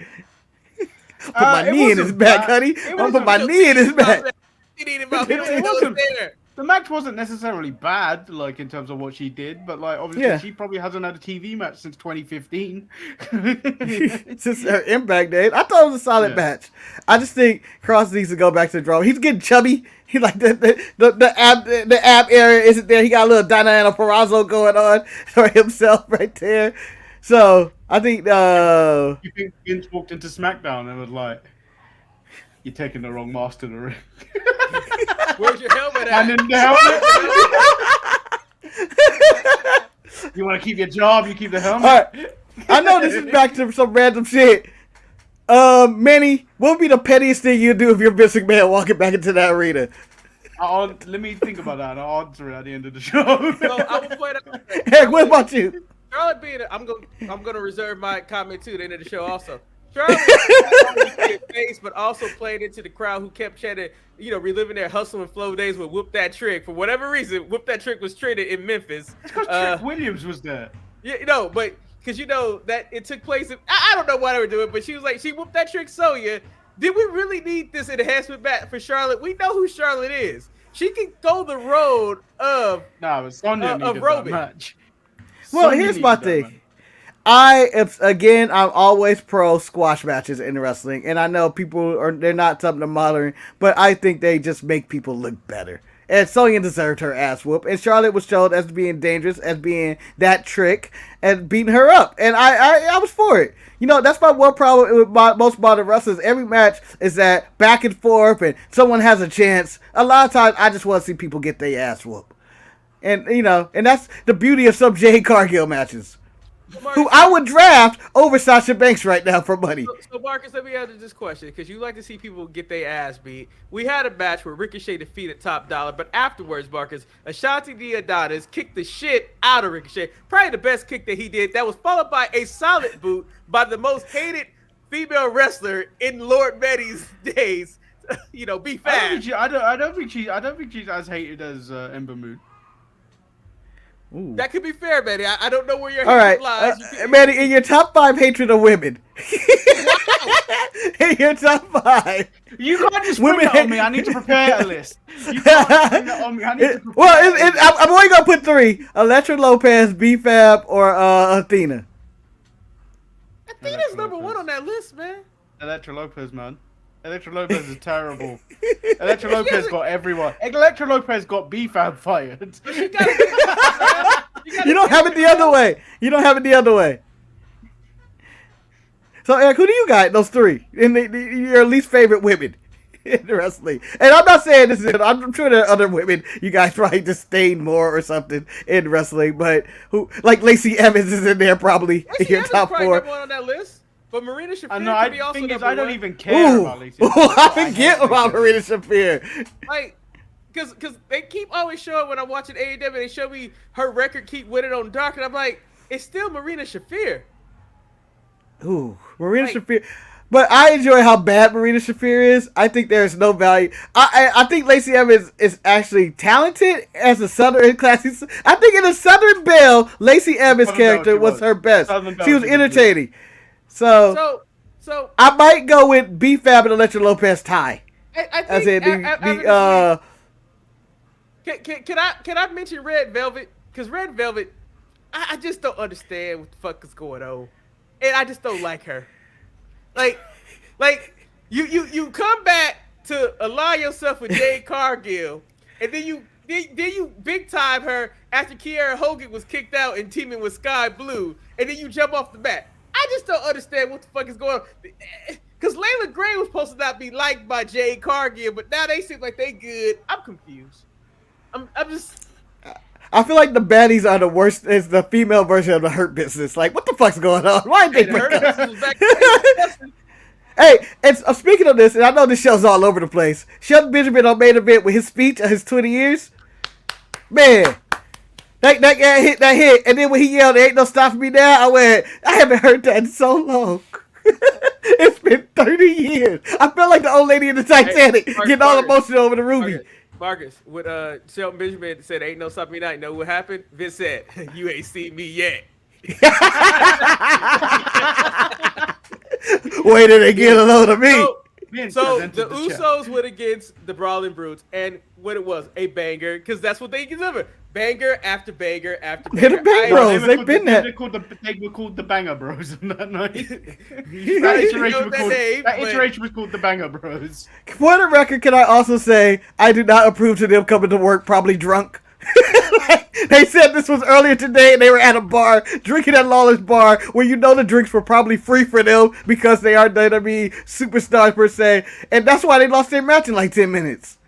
Put my knee in his back, honey. I'm gonna put my knee in his back. The match wasn't necessarily bad, like in terms of what she did, but like obviously she probably hasn't had a TV match since 2015. Since her Impact days, I thought it was a solid match. I just think Cross needs to go back to the drawing. He's getting chubby. He like the ab area isn't there. He got a little Diana Purrazzo going on for himself right there. So I think you think Vince walked into SmackDown and was like, "You're taking the wrong mask to the ring." Where's your helmet at? And then the helmet. You want to keep your job? You keep the helmet. All right. I know this is back to some random shit. Manny, what would be the pettiest thing you'd do if you're Vince McMahon walking back into that arena? Let me think about that. I'll answer it at the end of the show. So I will point out. Heck, what about you? Charlotte being, I'm gonna reserve my comment to the end of the show also. Charlotte was face, but also played into the crowd who kept chanting, reliving their hustle and flow days with "Whoop That Trick." For whatever reason, "Whoop That Trick" was traded in Memphis. It's because Trick Williams was there. Yeah, but because that it took place. I don't know why they were doing, but she was like, she whooped that Trick Sonya. Did we really need this enhancement back for Charlotte? We know who Charlotte is. She can go the road of Sonya needed that match. Well, here's my thing. I'm always pro squash matches in wrestling, and I know they're not something to modern, but I think they just make people look better. And Sonya deserved her ass whoop, and Charlotte was shown as being dangerous, as being that trick, and beating her up, and I was for it. That's my one problem with most modern wrestlers. Every match is that back and forth, and someone has a chance. A lot of times, I just want to see people get their ass whooped, and and that's the beauty of some Jade Cargill matches. Who I would draft over Sasha Banks right now for money. So Marcus, let me answer this question, because you like to see people get their ass beat. We had a match where Ricochet defeated Top Dollar, but afterwards, Marcus, Ashanti Diadonis kicked the shit out of Ricochet. Probably the best kick that he did. That was followed by a solid boot by the most hated female wrestler in Lord Betty's days. Be fast. I don't think she's as hated as Ember Moon. Ooh. That could be fair, Manny. I don't know where your hatred lies. Manny, in your top 5 hatred of women. In your top 5. You can't just put it on me. I need to prepare a list. You can't put it on me. I need to prepare I'm only going to put 3. Elektra Lopez, B-Fab, or Athena. Athena's number 1 on that list, man. Elektra Lopez, man. Elektra Lopez is terrible. Elektra Lopez got everyone. Elektra Lopez got B-Fab fired. You don't have it the other way. You don't have it the other way. So, Eric, who do you got? Those 3 in your least favorite women in wrestling. And I'm not saying this is. I'm sure there are other women you guys probably disdain more or something in wrestling, but who like Lacey Evans is in there probably in your top 4. Number 1 on that list. But Marina Shafir could be also number 1. I don't even care about Lacey. I forget about Marina Shafir. because they keep always showing when I'm watching AEW, they show me her record keep winning on Dark, and I'm like, it's still Marina Shafir. Ooh, Marina Shafir. But I enjoy how bad Marina Shafir is. I think there's no value. I think Lacey Evans is actually talented as a Southern classy. I think in a Southern Belle, Lacey Evans' character was her best. She was entertaining. So I might go with B-Fab and Electra Lopez tie. I think can I mention Red Velvet? Because Red Velvet, I just don't understand what the fuck is going on, and I just don't like her. Like you come back to align yourself with Jade Cargill, and then you big time her after Kiera Hogan was kicked out and teaming with Sky Blue, and then you jump off the mat. I just don't understand what the fuck is going on. Because Layla Gray was supposed to not be liked by Jade Cargill, but now they seem like they good. I'm confused. I'm just. I feel like the baddies are the worst. It's the female version of the Hurt Business. Like, what the fuck's going on? Why did they bring that? Hey, and speaking of this, and I know this show's all over the place. Shelton Benjamin on Main Event with his speech of his 20 years. Man, that guy hit. And then when he yelled, "There ain't no stopping me now," I went, I haven't heard that in so long. It's been 30 years. I felt like the old lady in the Titanic getting all emotional over the Ruby. Marcus, when Shelton Benjamin said, "Ain't no stopping me now," you know what happened? Vince said, "You ain't seen me yet." Wait till they get a load of me. So the Usos went against the Brawling Brutes, and what it was, a banger, because that's what they deliver. Banger after banger after banger. They're the Bang Bros. They've been there. They were called the Banger Bros on that night. that iteration was called the Banger Bros. For the record, can I also say I do not approve to them coming to work probably drunk. They said this was earlier today and they were at a bar drinking at Lawler's bar where you know the drinks were probably free for them because they are WWE superstars per se, and that's why they lost their match in like 10 minutes.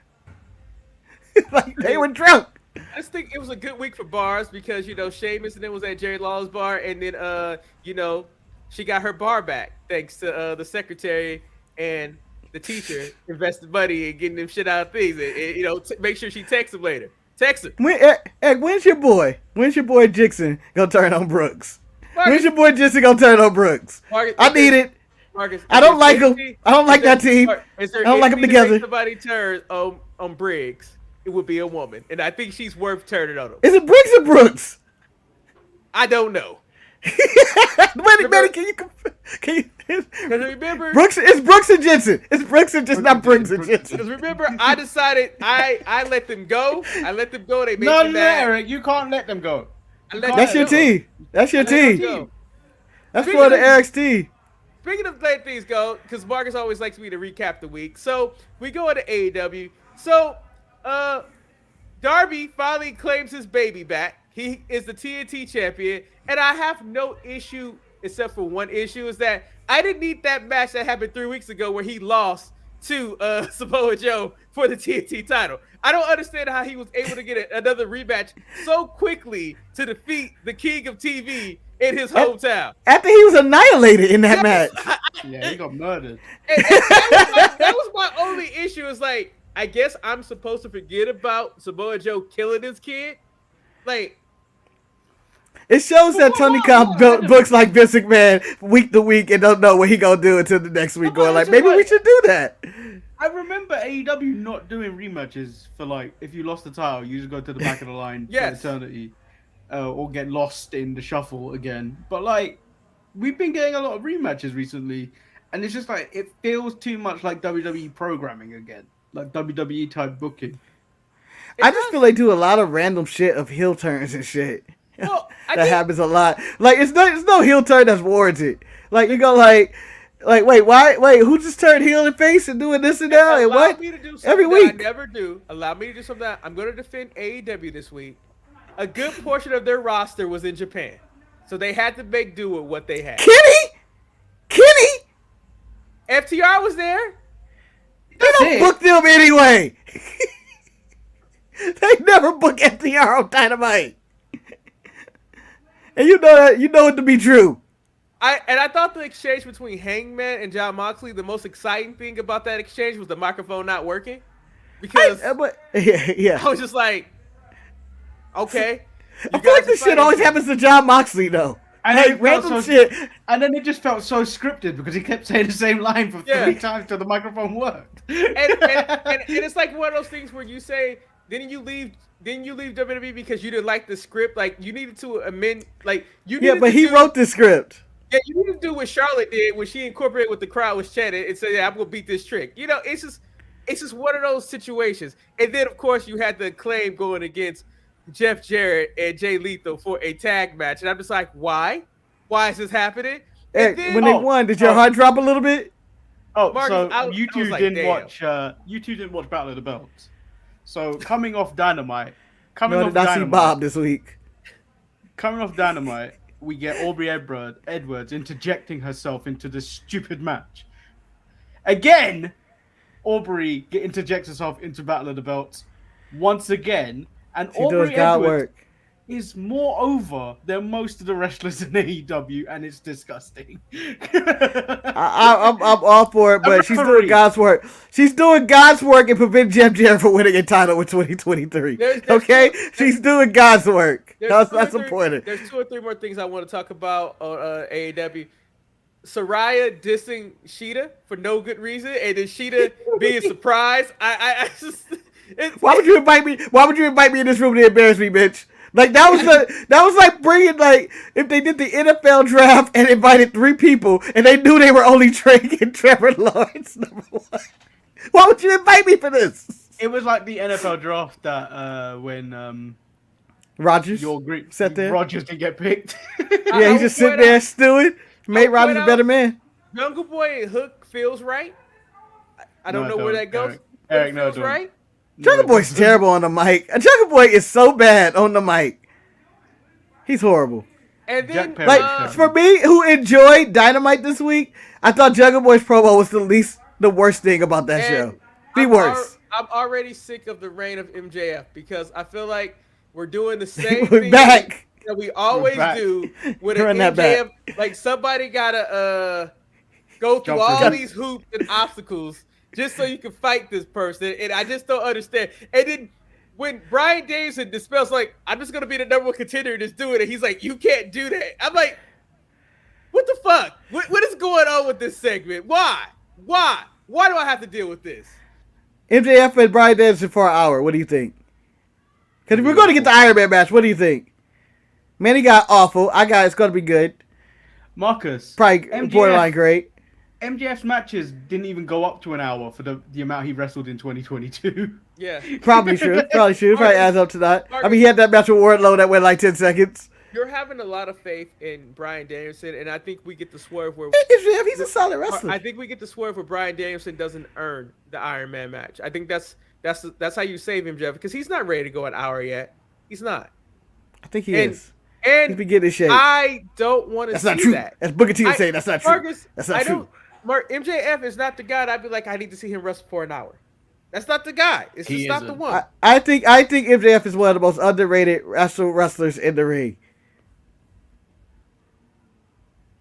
Like they were drunk. I just think it was a good week for bars because, you know, Sheamus and then was at Jerry Lawler's bar, and then you know, she got her bar back thanks to the secretary and the teacher invested money in getting them shit out of things, and you know, make sure she texts him later. Text him. When's your boy Jixon gonna turn on Brooks? When's your boy Jixon gonna turn on Brooks? Marcus, I need it. Marcus, I don't like him. I don't like that team. I don't like them together. If somebody turns on Briggs, it would be a woman, and I think she's worth turning on him. Is it Briggs or Brooks? I don't know. Manny, can you remember? It's Brooks and Jensen. It's Brooks and just not Briggs and Jensen. Because remember, I decided I let them go. I let them go. They made no, me mad. Eric, you can't let them go. That's your team. That's your team. That's for the NXT. Speaking of letting things go, because Marcus always likes me to recap the week. So we go into AEW. So Darby finally claims his baby back. He is the TNT champion, and I have no issue except for one issue, is that I didn't need that match that happened 3 weeks ago where he lost to Samoa Joe for the TNT title. I don't understand how he was able to get another rematch so quickly to defeat the king of TV in his hometown. After he was annihilated in that match. Yeah, he got murdered. And that was my only issue, is like, I guess I'm supposed to forget about Samoa Joe killing his kid? Like, it shows that Tony Khan books like Vince McMahon week to week and don't know what he gonna do until the next week. Going like, maybe we should do that. I remember AEW not doing rematches for, like, if you lost the title, you just go to the back of the line for eternity, or get lost in the shuffle again. But like, we've been getting a lot of rematches recently, and it's just like it feels too much like WWE programming again, like WWE type booking. I just feel they do a lot of random shit of heel turns and shit. Well, that happens a lot. Like, it's no heel turn that's warranted. Like, you go like, wait, who just turned heel and face and doing this and that? And what? Me to do every week. I never do. Allow me to do something. I'm going to defend AEW this week. A good portion of their roster was in Japan, so they had to make do with what they had. Kenny, FTR was there. They don't book them anyway. They never book FTR on Dynamite. And you know it to be true. I thought the exchange between Hangman and Jon Moxley, the most exciting thing about that exchange was the microphone not working. because yeah. I was just like, okay. I feel like this shit always happens to Jon Moxley though. And like random shit. And then it just felt so scripted because he kept saying the same line for 3 times till the microphone worked. And it's like one of those things where you say, didn't you leave WWE because you didn't like the script? Like you needed to amend, like you. Yeah, but he wrote the script. Yeah, you need to do what Charlotte did when she incorporated what the crowd was chanting and said, "Yeah, I'm gonna beat this trick." You know, it's just one of those situations. And then of course you had the claim going against Jeff Jarrett and Jay Lethal for a tag match, and I'm just like, why? Why is this happening? Hey, then, when they won, did your heart drop a little bit? Oh, Marcus, so you two didn't watch. You two didn't watch Battle of the Belts. So coming off Dynamite, see Bob this week. Coming off Dynamite, we get Aubrey Edwards interjecting herself into this stupid match. Again, Aubrey interjects herself into Battle of the Belts once again. And Aubrey Edwards is more over than most of the wrestlers in AEW, and it's disgusting. I'm all for it, but she's doing God's work. She's doing God's work and prevent Jeff Jarrett from winning a title in 2023. She's doing God's work. That's important. There's 2 or 3 more things I want to talk about on AEW. Soraya dissing Sheeta for no good reason, and then Sheeta being surprised. I just. Why would you invite me? Why would you invite me in this room to embarrass me, bitch? Like that was like bringing like if they did the NFL draft and invited 3 people and they knew they were only trading Trevor Lawrence number 1. Why would you invite me for this? It was like the NFL draft that when Rodgers sat there. Rodgers didn't get picked. Yeah, he just sitting there stewing. Made Rodgers a better man. Jungle Boy Hook feels right. I don't know where that goes. Eric, feels right. Jungle Boy's terrible on the mic. Jungle Boy is so bad on the mic. He's horrible. And then, for me, who enjoyed Dynamite this week, I thought Jungle Boy's promo was the worst thing about that show. The worst. I'm already sick of the reign of MJF because I feel like we're doing the same thing that we always do with an MJF. Like somebody gotta go through all these hoops and obstacles just so you can fight this person, and I just don't understand. And then when Bryan Danielson dispels, like, I'm just gonna be the #1 contender and just do it, and he's like, you can't do that. I'm like, what the fuck? What is going on with this segment? Why do I have to deal with this? MJF and Bryan Danielson for an hour. What do you think? Because if we're going to get the Iron Man match, what do you think? Manny got awful. It's going to be good. Marcus. Probably borderline great. MJF's matches didn't even go up to an hour for the amount he wrestled in 2022. Yeah. Probably true. Probably adds up to that. I mean, he had that match with Wardlow that went like 10 seconds. You're having a lot of faith in Bryan Danielson, and I think we get the swerve where he's a solid wrestler. I think we get the swerve where Bryan Danielson doesn't earn the Iron Man match. I think that's how you save him, Jeff, because he's not ready to go an hour yet. He's not. I think he is. And he's beginning to shape. I don't want to see not true. that. That's Booker T saying that's not true. Marcus, that's not true. MJF is not the guy that I'd be like, I need to see him wrestle for an hour. That's not the guy. It's just not the one. I think MJF is one of the most underrated wrestlers in the ring.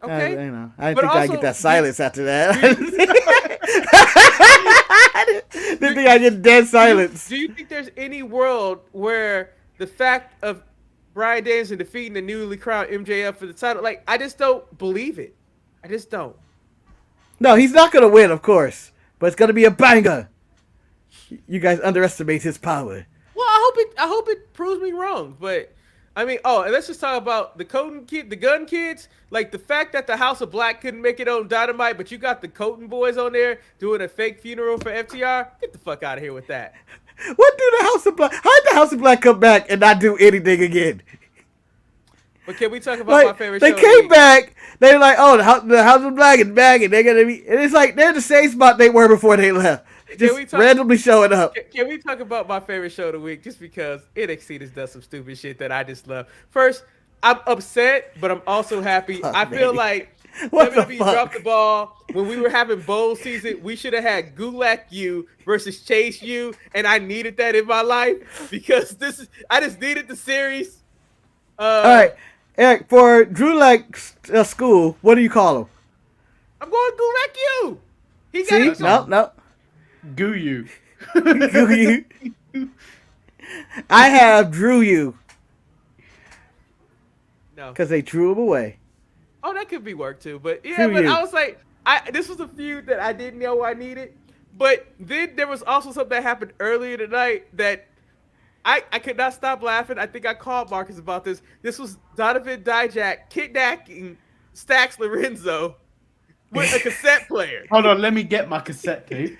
Okay. I think I get that silence after that. Didn't think I get dead silence. Do you think there's any world where the fact of Bryan Danielson defeating the newly crowned MJF for the title, like, I just don't believe it. I just don't. No, he's not going to win, of course. But it's going to be a banger. You guys underestimate his power. Well, I hope it proves me wrong. But, I mean, and let's just talk about the Gun Kids. Like, the fact that the House of Black couldn't make it on Dynamite, but you got the Coton boys on there doing a fake funeral for FTR. Get the fuck out of here with that. What do the House of Black... How did the House of Black come back and not do anything again? But can we talk about my favorite show? They came back. They're like, oh, the House of Black is back, and they're gonna be. And it's like they're the same spot they were before they left. Just randomly showing up. Can we talk about my favorite show of the week? Just because NXT has done some stupid shit that I just love. First, I'm upset, but I'm also happy. I feel like WWE dropped the ball when we were having bowl season. We should have had Gulak U versus Chase U, and I needed that in my life because I just needed the series. All right. Eric, for Gulak school, what do you call him? I'm going Gulak U. He got it. No. Goo you. Drew you. I have Drew you. No. Because they drew him away. Oh, that could be work too. But yeah, Drew but you. I was like, this was a feud that I didn't know I needed. But then there was also something that happened earlier tonight that I could not stop laughing. I think I called Marcus about this. This was Donovan Dijak kidnapping Stax Lorenzo with a cassette player. Hold on, let me get my cassette tape.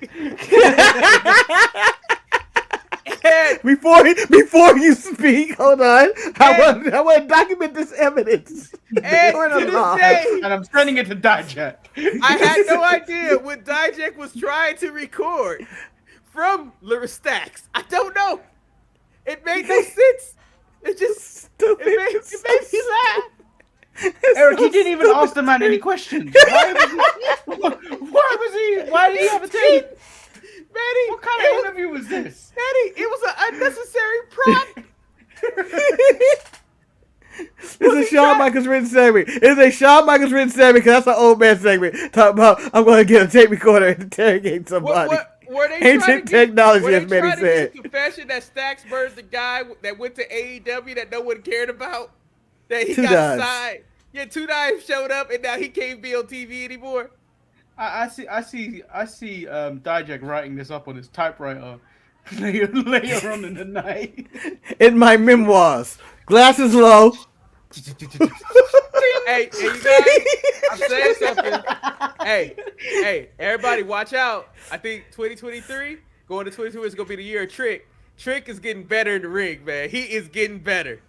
Before you speak, hold on. I want to document this evidence. And to this day, and I'm sending it to Dijak. I had no idea when Dijak was trying to record from Stax. I don't know. It made no sense. It just Stupid. it made me laugh. Eric, you didn't even ask the man any questions. Why did he have a tape? Manny, What kind of interview was this? Manny, it was an unnecessary prop. It's a Shawn Michaels written segment. It's a Shawn Michaels written segment because that's an old man segment. Talking about, I'm going to get a tape recorder and interrogate somebody. Were they Ancient technology, were as they Manny trying said. to get confession that Stax Bird's the guy that went to AEW that no one cared about? That he Two got Dimes. signed. Yeah, 2 Dimes showed up and now he can't be on TV anymore. I see Dijak writing this up on his typewriter later on in the night. In my memoirs. Glasses low. Hey, you guys, I'm saying something. Hey, everybody, watch out. I think 2023, going to 2022 is going to be the year of Trick. Trick is getting better in the ring, man. He is getting better.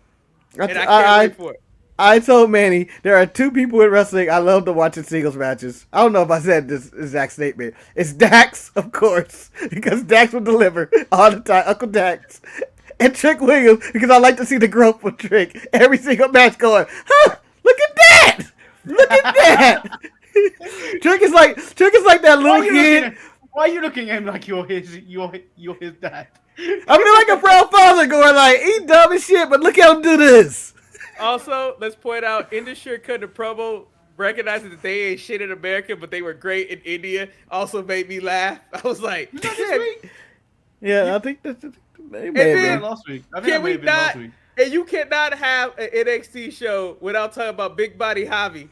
And I can't wait for it. I told Manny, there are 2 people in wrestling I love to watch in singles matches. I don't know if I said this exact statement. It's Dax, of course, because Dax will deliver all the time. Uncle Dax. And Trick Williams, because I like to see the growth with Trick. Every single match going, huh, look at that! Look at that! Trick is like that little kid. Why are you looking at him like you're his dad? I feel like a proud father going like, he dumb as shit, but look how him do this. Also, let's point out, Industry cutting a promo, recognizing that they ain't shit in America, but they were great in India, also made me laugh. I was like, Yeah, I think that's Last week. I think Can it may we have been last not? week. And you cannot have an NXT show without talking about Big Body Javi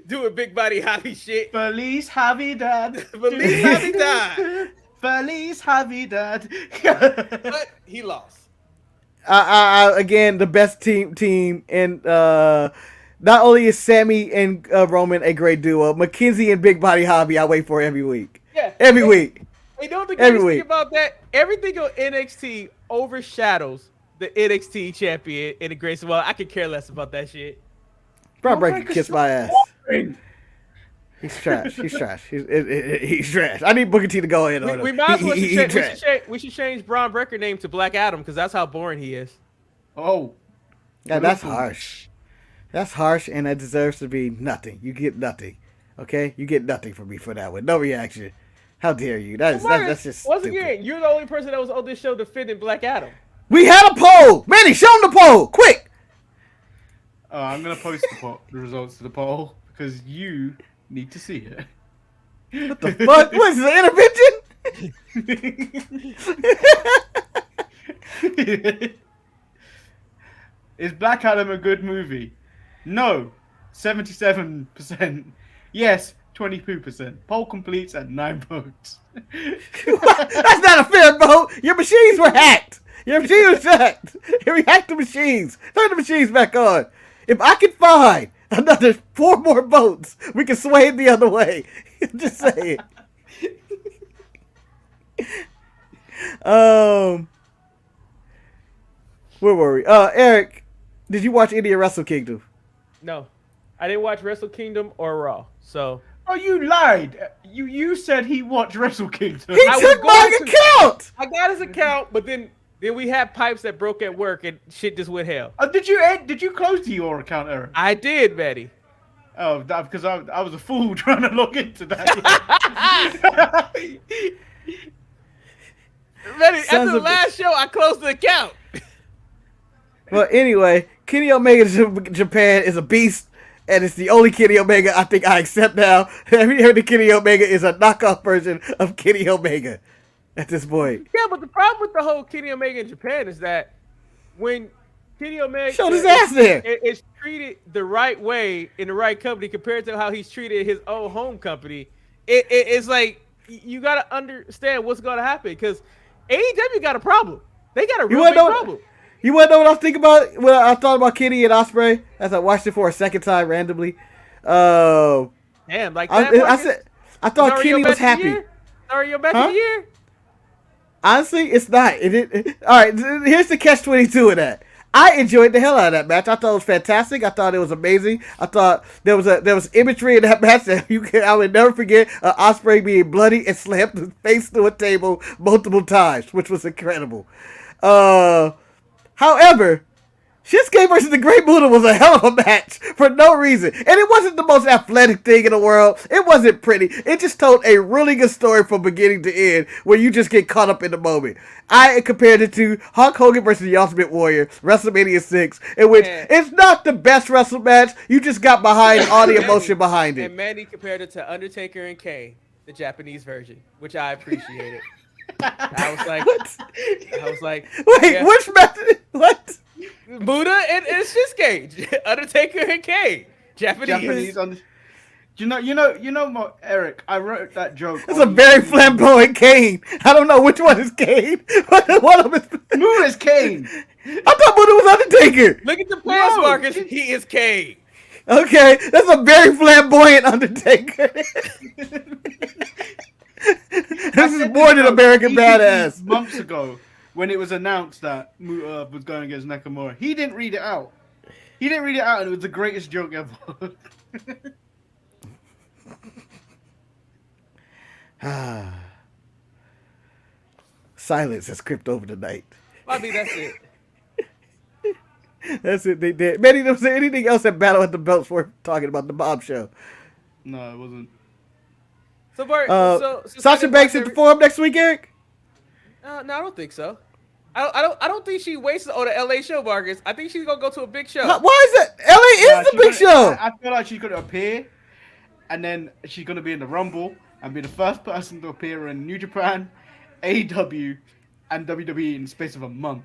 doing Big Body Javi shit. Feliz Navidad. Feliz Navidad. Feliz Navidad. But he lost. Again, the best team, and not only is Sammy and Roman a great duo, McKenzie and Big Body Hobby I wait for every week. Yeah. Every week. You know the Every greatest week. thing about that? Everything on NXT overshadows the NXT champion in the greatest. Well, I could care less about that shit. Bro, break and kiss my ass. He's trash. He's trash. He's trash. I need Booker T to go in on him. We might as well trash. we should change Braun Breaker name to Black Adam because that's how boring he is. Oh. Yeah, that's harsh. That's harsh, and that deserves to be nothing. You get nothing. Okay? You get nothing from me for that one. No reaction. How dare you? That's just once stupid. again, you're the only person that was on this show defending Black Adam. We had a poll! Manny, show him the poll! Quick! I'm going to post the results to the poll because you need to see it. What the fuck? What is this, an intervention? Is Black Adam a good movie? No. 77%. Yes. 22%. Poll completes at 9 votes. That's not a fair vote. Your machines were hacked. Your machine was hacked. We hacked the machines. Turn the machines back on. If I can find another 4 more votes, we can sway it the other way. Just say it. Where were we? Eric, did you watch any of Wrestle Kingdom? No, I didn't watch Wrestle Kingdom or Raw. So. Oh, you lied. You said he watched Wrestle Kingdom. He took my account. I got his account, but then we had pipes that broke at work and shit just went hell. Did you close your account, Eric? I did, Betty. Oh, because I was a fool trying to log into that. Betty, after the last show, I closed the account. Well, anyway, Kenny Omega Japan is a beast. And it's the only Kenny Omega I think I accept now. Have you heard that Kenny Omega is a knockoff version of Kenny Omega? at this point. Yeah, but the problem with the whole Kenny Omega in Japan is that when Kenny Omega showed his ass there, is treated the right way in the right company compared to how he's treated his own home company, it's like you got to understand what's going to happen because AEW got a problem. They got a real big problem. You want to know what I think about? What I thought about Kenny and Ospreay as I watched it for a second time randomly. Damn, like that. I thought Kenny was happy. Sorry, your match of the year? Honestly, it's not. All right, here's the catch-22 of that. I enjoyed the hell out of that match. I thought it was fantastic. I thought it was amazing. I thought there was imagery in that match that I would never forget. Ospreay being bloody and slammed his face through a table multiple times, which was incredible. However, Shinsuke versus the Great Muta was a hell of a match for no reason. And it wasn't the most athletic thing in the world. It wasn't pretty. It just told a really good story from beginning to end where you just get caught up in the moment. I compared it to Hulk Hogan versus the Ultimate Warrior, WrestleMania 6, in which it's not the best wrestle match. You just got behind all the emotion behind it. And Manny compared it to Undertaker and Kane, the Japanese version, which I appreciated. I was like, what? Wait, which match? What? Muta and Shinsuke, Undertaker and Kane, Japanese. You know, Eric. I wrote that joke. It's a very flamboyant Kane. I don't know which one is Kane. One of them is Muta is Kane. I thought Muta was Undertaker. Look at the past markers. He is Kane. Okay, that's a very flamboyant Undertaker. This is more than American Badass. Months ago, when it was announced that Muta was going against Nakamura, he didn't read it out. And it was the greatest joke ever. Silence has crept over the night. Bobby, that's it. That's it. They did. Manny, was there anything else at Battle at the Belts worth talking about the Bob Show? No, it wasn't. So, Bart, Sasha Banks at the Forum next week, Eric? No, I don't think so. I don't think she wasted on the LA show, Marcus. I think she's gonna go to a big show. Why is that? LA is the big show. I feel like she's gonna appear, and then she's gonna be in the Rumble and be the first person to appear in New Japan, AEW, and WWE in the space of a month.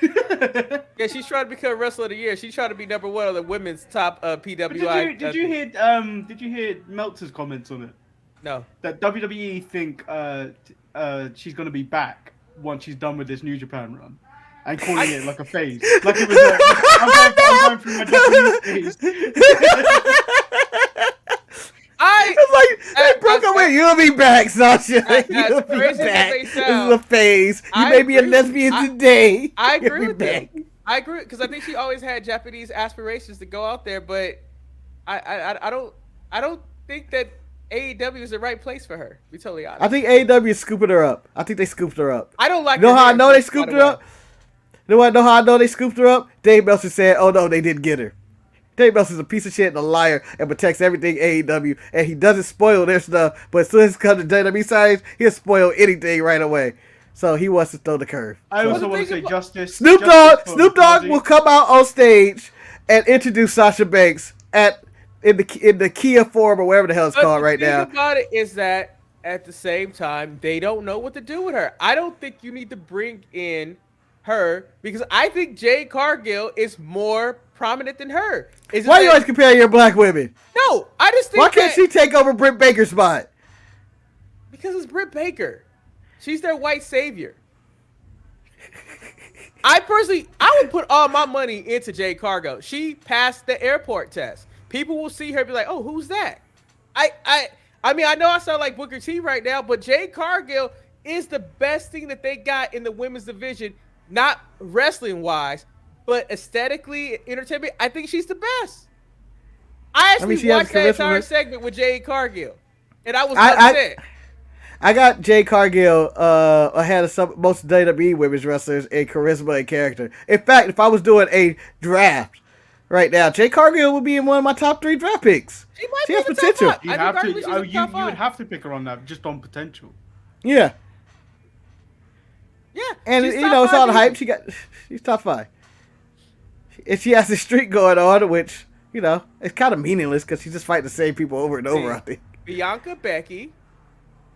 Yeah, she's trying to become Wrestler of the Year. She's trying to be number one on the women's top PWI. Did you hear Meltzer's comments on it? No. That WWE think she's gonna be back once she's done with this New Japan run, and calling it like a phase, like it was. I'm going through my Japanese phase. They broke up with you'll be back, Sasha. You'll be back. This is a phase. You may be a lesbian today. I agree with that. I agree because I think she always had Japanese aspirations to go out there, but I don't think that AEW is the right place for her. To be totally honest. I think AEW is scooping her up. I think they scooped her up. I don't like. You know how I know they scooped her up? You know how I know they scooped her up? Dave Meltzer said, "Oh no, they didn't get her." Dave Meltzer is a piece of shit and a liar and protects everything AEW, and he doesn't spoil their stuff. But as soon as it comes to WWE side, he'll spoil anything right away. So he wants to throw the curve. I also want to say justice. Snoop Dogg will come out on stage and introduce Sasha Banks in the Kia Forum or whatever the hell it's called right now. The thing about it is that at the same time, they don't know what to do with her. I don't think you need to bring in her because I think Jade Cargill is more prominent than her. Why you always compare your black women? No, I just think why can't she take over Britt Baker's spot? Because it's Britt Baker. She's their white savior. I would put all my money into Jade Cargill. She passed the airport test. People will see her and be like, "Oh, who's that?" I mean, I know I sound like Booker T right now, but Jade Cargill is the best thing that they got in the women's division, not wrestling wise, but aesthetically, entertainment. I think she's the best. I actually watched that entire segment with Jade Cargill, and I was upset. I got Jade Cargill ahead of most WWE women's wrestlers in charisma and character. In fact, if I was doing a draft right now, Jade Cargill would be in one of my top 3 draft picks. She has potential. You would have to pick her on that just on potential. Yeah. Yeah. And it's all the hype. She's top 5. And she has this streak going on, which, it's kind of meaningless because she's just fighting the same people over and over, I think. Bianca, Becky,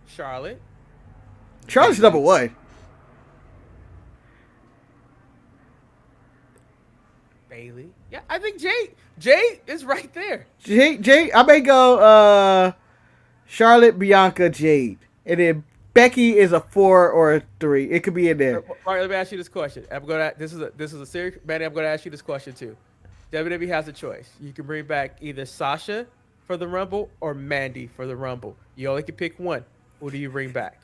Charlotte. Charlotte's number one. Bailey. Yeah, I think Jade is right there. Jade, I may go Charlotte, Bianca, Jade. And then Becky is a 4 or a 3. It could be in there. All right, let me ask you this question. This is a serious, Manny. I'm gonna ask you this question too. WWE has a choice. You can bring back either Sasha for the Rumble or Mandy for the Rumble. You only can pick one. Who do you bring back?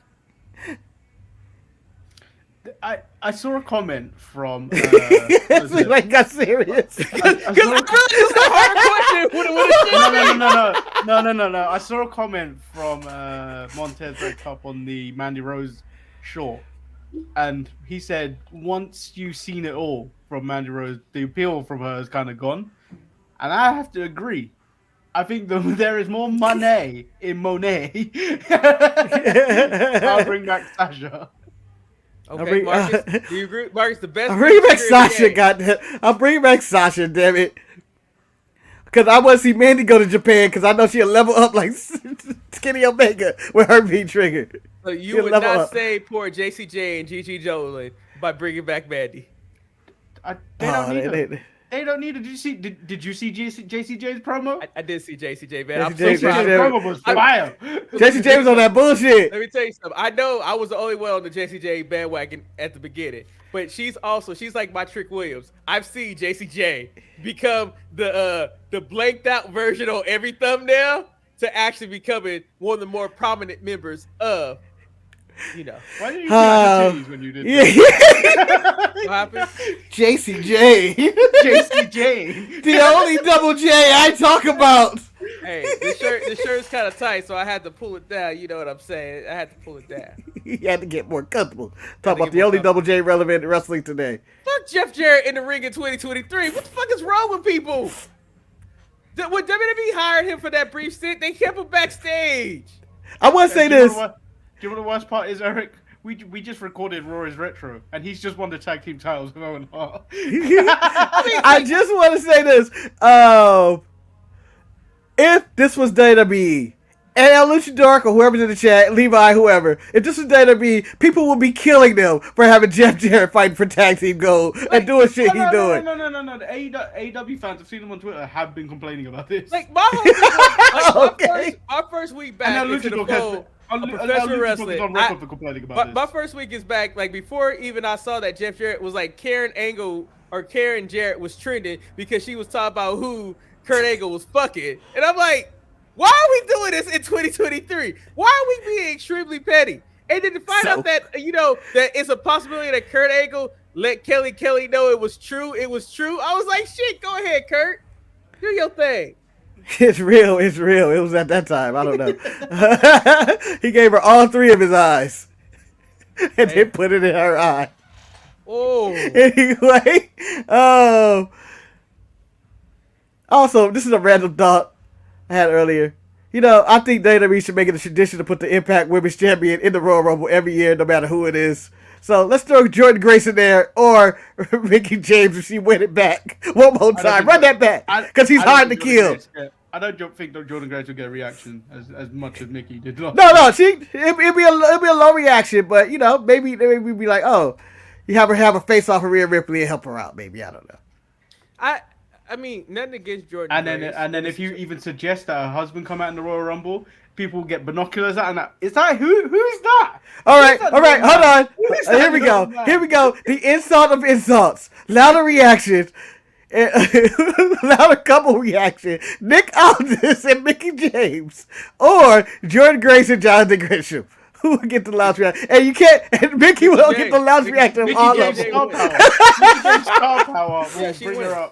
I saw a comment from. Like got serious. Because it's a hard question. No. I saw a comment from Montez Red Cup on the Mandy Rose short, and he said once you've seen it all from Mandy Rose, the appeal from her is kind of gone, and I have to agree. I think there is more money in Monet. I'll bring back Sasha. Okay, Marcus, do you agree? Marcus, the best. I'm bringing back Sasha, goddamn. I'm bringing back Sasha, damn it. Because I want to see Mandy go to Japan because I know she'll level up like Skinny Omega with her being triggered. So you would not say poor JCJ and Gigi Jolin by bringing back Mandy. They don't need her. They don't need it. Did you see JCJ's promo? I did see JCJ, man. I'm so proud. The promo was fire. JCJ was on that bullshit. Let me tell you something. I know I was the only one on the JCJ bandwagon at the beginning, but she's like my Trick Williams. I've seen JCJ become the blanked out version on every thumbnail to actually becoming one of the more prominent members of. You know. Why did you see when you did that? What happened? JCJ. JCJ. The only double J I talk about. Hey, the shirt's kind of tight, so I had to pull it down. You know what I'm saying? I had to pull it down. You had to get more comfortable. Talk about the only double J relevant in wrestling today. Fuck Jeff Jarrett in the ring in 2023. What the fuck is wrong with people? When WWE hired him for that brief stint, they kept him backstage. I want to say this. Do you know what the worst part is, Eric? We just recorded Rory's Retro, and he's just won the tag team titles with Owen Hart. I just want to say this. If this was WWE, and El Luchador or whoever's in the chat, Levi, whoever, if this was WWE, people would be killing them for having Jeff Jarrett fighting for tag team gold and doing shit he's doing. No. The AEW fans, I've seen them on Twitter, have been complaining about this. Like, my whole my first week back into the fold of professional wrestling, my first week is back, like, before even I saw that Jeff Jarrett was like Karen Angle or Karen Jarrett was trending because she was talking about who Kurt Angle was fucking. And I'm like, why are we doing this in 2023? Why are we being extremely petty? And then to find out that, that it's a possibility that Kurt Angle let Kelly know it was true. I was like, shit, go ahead, Kurt. Do your thing. It's real. It was at that time. I don't know. He gave her all 3 of his eyes. And then put it in her eye. Oh. Anyway. Also, this is a random thought I had earlier. I think WWE should make it a tradition to put the Impact Women's Champion in the Royal Rumble every year, no matter who it is. So let's throw Jordan Grace in there or Mickie James if she win it back one more time. Run that back because he's hard to kill. I don't think Jordan Grace will get a reaction as much as Mickie did. No, it'll be a low reaction, but maybe we'd be like, oh, you have her face off of Rhea Ripley and help her out. Maybe I don't know. I mean, nothing against Jordan. And then if you even suggest that her husband come out in the Royal Rumble, people will get binoculars out and that. Is that who is that? All right, hold on. Here we go. The insult of insults. Louder reactions. Louder couple reaction. Nick Aldis and Mickie James, or Jordan Grace and Jonathan Gresham. Who will get the loudest reaction? And you can't. And Mickie will get the loudest reaction of all of them. Mickie James star power.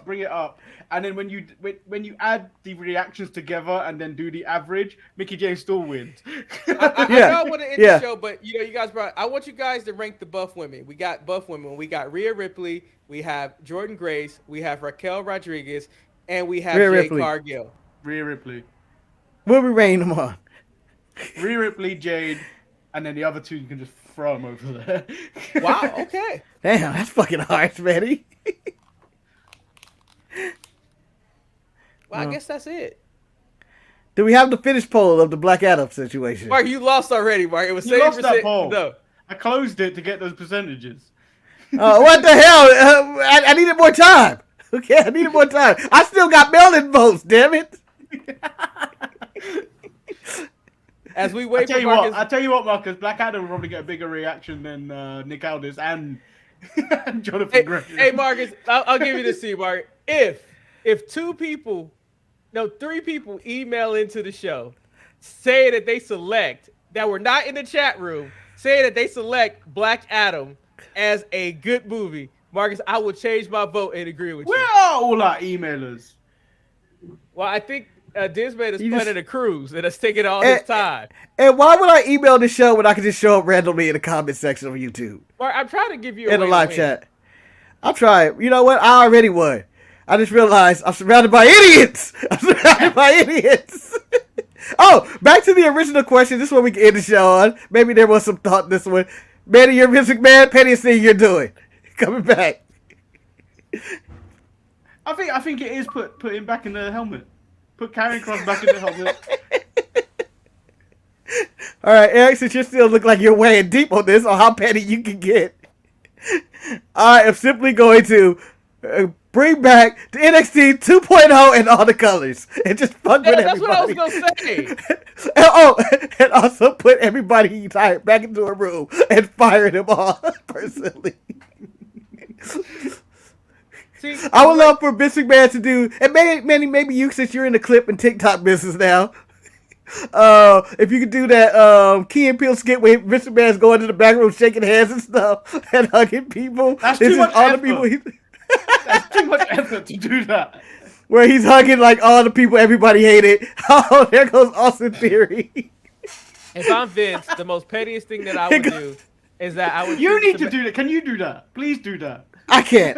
Bring it up. And then when you add the reactions together and then do the average, Mickie James still wins. I know I want to end the show, but you guys I want you guys to rank the buff women. We got buff women. We got Rhea Ripley. We have Jordan Grace. We have Raquel Rodriguez, and we have Jade Cargill. Rhea Ripley. We'll be rating them on. Rhea Ripley, Jade, and then the other 2 you can just throw them over there. Wow. Okay. Damn, that's fucking harsh, Manny. Well, I guess that's it. Do we have the finish poll of the Black Adam situation? Mark, you lost already, Mark. It was 70%. No. I closed it to get those percentages. What the hell? I needed more time. Okay, I needed more time. I still got mail-in votes, damn it. As we wait for Marcus... I tell you what, Marcus, Black Adam will probably get a bigger reaction than Nick Aldis and Jonathan Gresham. Hey, Marcus, I'll give you this to you, Marcus. If 3 people email into the show saying that they select, that were not in the chat room, saying that they select Black Adam as a good movie, Marcus, I will change my vote and agree with you. Where are all our emailers? Well, I think Disman is planning a cruise and it's taking all his time. And why would I email the show when I can just show up randomly in the comment section of YouTube? Mark, I'm trying to give you in a live chat. I'll try it. You know what? I already won. I just realized I'm surrounded by idiots. Oh, back to the original question. This is what we can end the show on. Maybe there was some thought in this one. Manny, you're music man. Pettiest thing you're doing. Coming back. I think it is put him back in the helmet. Put Karrion Kross back in the helmet. All right, Eric, since you still look like you're weighing deep on this, on how petty you can get, I am simply going to bring back the NXT 2.0 in all the colors and just fuck with everybody. That's what I was going to say. And also put everybody he's hired back into a room and fire them all personally. See, I would love for Vince McMahon to do, and maybe you, since you're in the clip and TikTok business now, if you could do that Key and Peele skit where Vince McMahon's going to the back room shaking hands and stuff and hugging people. That's too much effort. That's too much effort to do that. Where he's hugging like all the people everybody hated. Oh, there goes Austin Theory. If I'm Vince, the most pettiest thing that I would do is that I would... You need to do that. Can you do that? Please do that. I can't.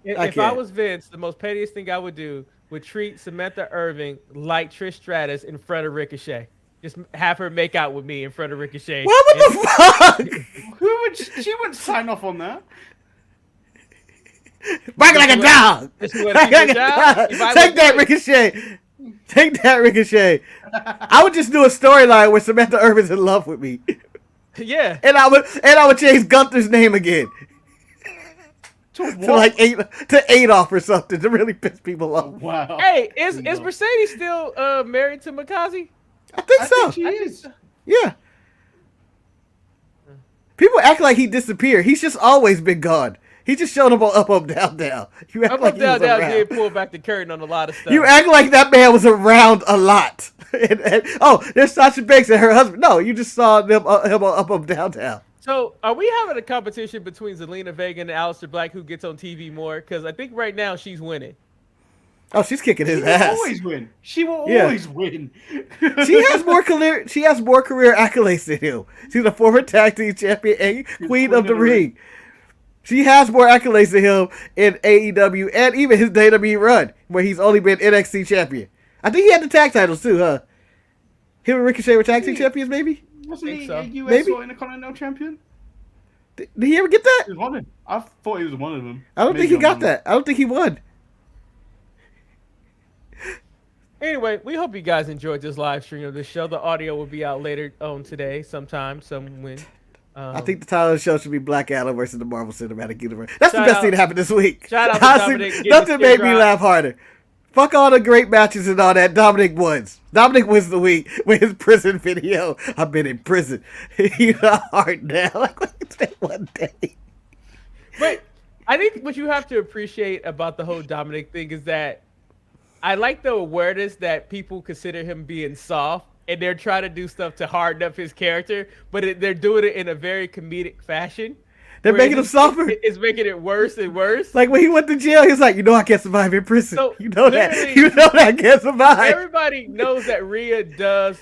If I was Vince, the most pettiest thing I would do would treat Samantha Irving like Trish Stratus in front of Ricochet. Just have her make out with me in front of Ricochet. What the fuck? She wouldn't sign off on that. Bark like a dog. Take that, Ricochet. Take that, Ricochet. I would just do a storyline where Samantha Irving's in love with me. Yeah. And I would change Gunther's name again. To Adolf or something to really piss people off. Wow. Hey, is Mercedes still married to Makazi? I think so. She is. Yeah. People act like he disappeared. He's just always been gone. He just showed up on Down. You act like Down did pull back the curtain on a lot of stuff. You act like that man was around a lot. There's Sasha Banks and her husband. No, you just saw them him on Down. So, are we having a competition between Zelina Vega and Aleister Black who gets on TV more? Because I think right now she's winning. Oh, she's kicking his ass. She will always win. She will always win. She has more career accolades than him. She's a former tag team champion and queen of the ring. She has more accolades than him in AEW and even his WWE run, where he's only been NXT champion. I think he had the tag titles too, huh? Him and Ricochet were tag team champions, maybe? Wasn't he a US or Intercontinental champion? Did he ever get that? He was one of them. I thought he was one of them. I don't think he got that. I don't think he won. Anyway, we hope you guys enjoyed this live stream of this show. The audio will be out later on today, sometime, when. I think the title of the show should be Black Adam versus the Marvel Cinematic Universe. That's the best thing to happen this week. Shout out to Dominic. Nothing made me laugh harder. Fuck all the great matches and all that. Dominic wins. Dominic wins the week with his prison video. I've been in prison. He's hard now. Like that one day. But I think what you have to appreciate about the whole Dominic thing is that I like the awareness that people consider him being soft, and they're trying to do stuff to harden up his character, but they're doing it in a very comedic fashion. They're making him softer. It's making it worse and worse. Like when he went to jail, he was like, I can't survive in prison. So you know that I can't survive. Everybody knows that Rhea does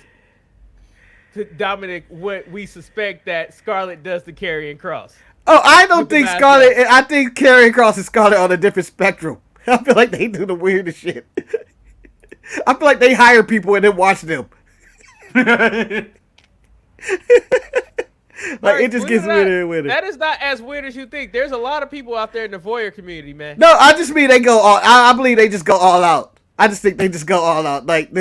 to Dominic what we suspect that Scarlett does to Karrion Kross. Oh, I don't think Scarlett. I think Karrion Kross and Scarlett on a different spectrum. I feel like they do the weirdest shit. I feel like they hire people and then watch them. Like it just gets weirder and weirder. That is not as weird as you think. There's a lot of people out there in the voyeur community, man. No, I just mean they go all. I believe they just go all out. I just think they just go all out. Like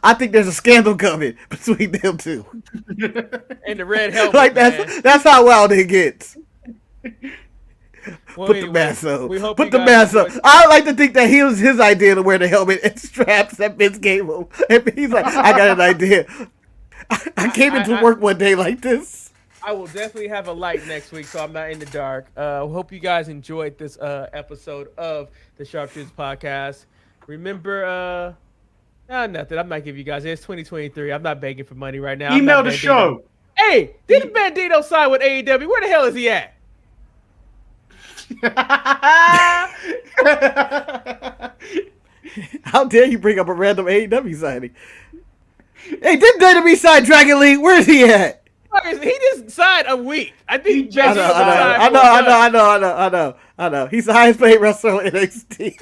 I think there's a scandal coming between them two. And the red helmet. Like that's how wild it gets. Well, Put anyway, the mask on. we hope Put you the guys mask on. I like to think that he was his idea to wear the helmet and straps that Vince gave him. And he's like, I got an idea. I came into work one day like this. I will definitely have a light next week, so I'm not in the dark. Hope you guys enjoyed this episode of the Sharpshooters Podcast. Remember, nothing. I'm not giving you guys. It's 2023. I'm not begging for money right now. Email the show. Hey, didn't Bandito sign with AEW? Where the hell is he at? How dare you bring up a random AEW signing? Hey, didn't WWE sign Dragon Lee? Where is he at? He just signed a week. I think he just I know. He's the highest paid wrestler in NXT.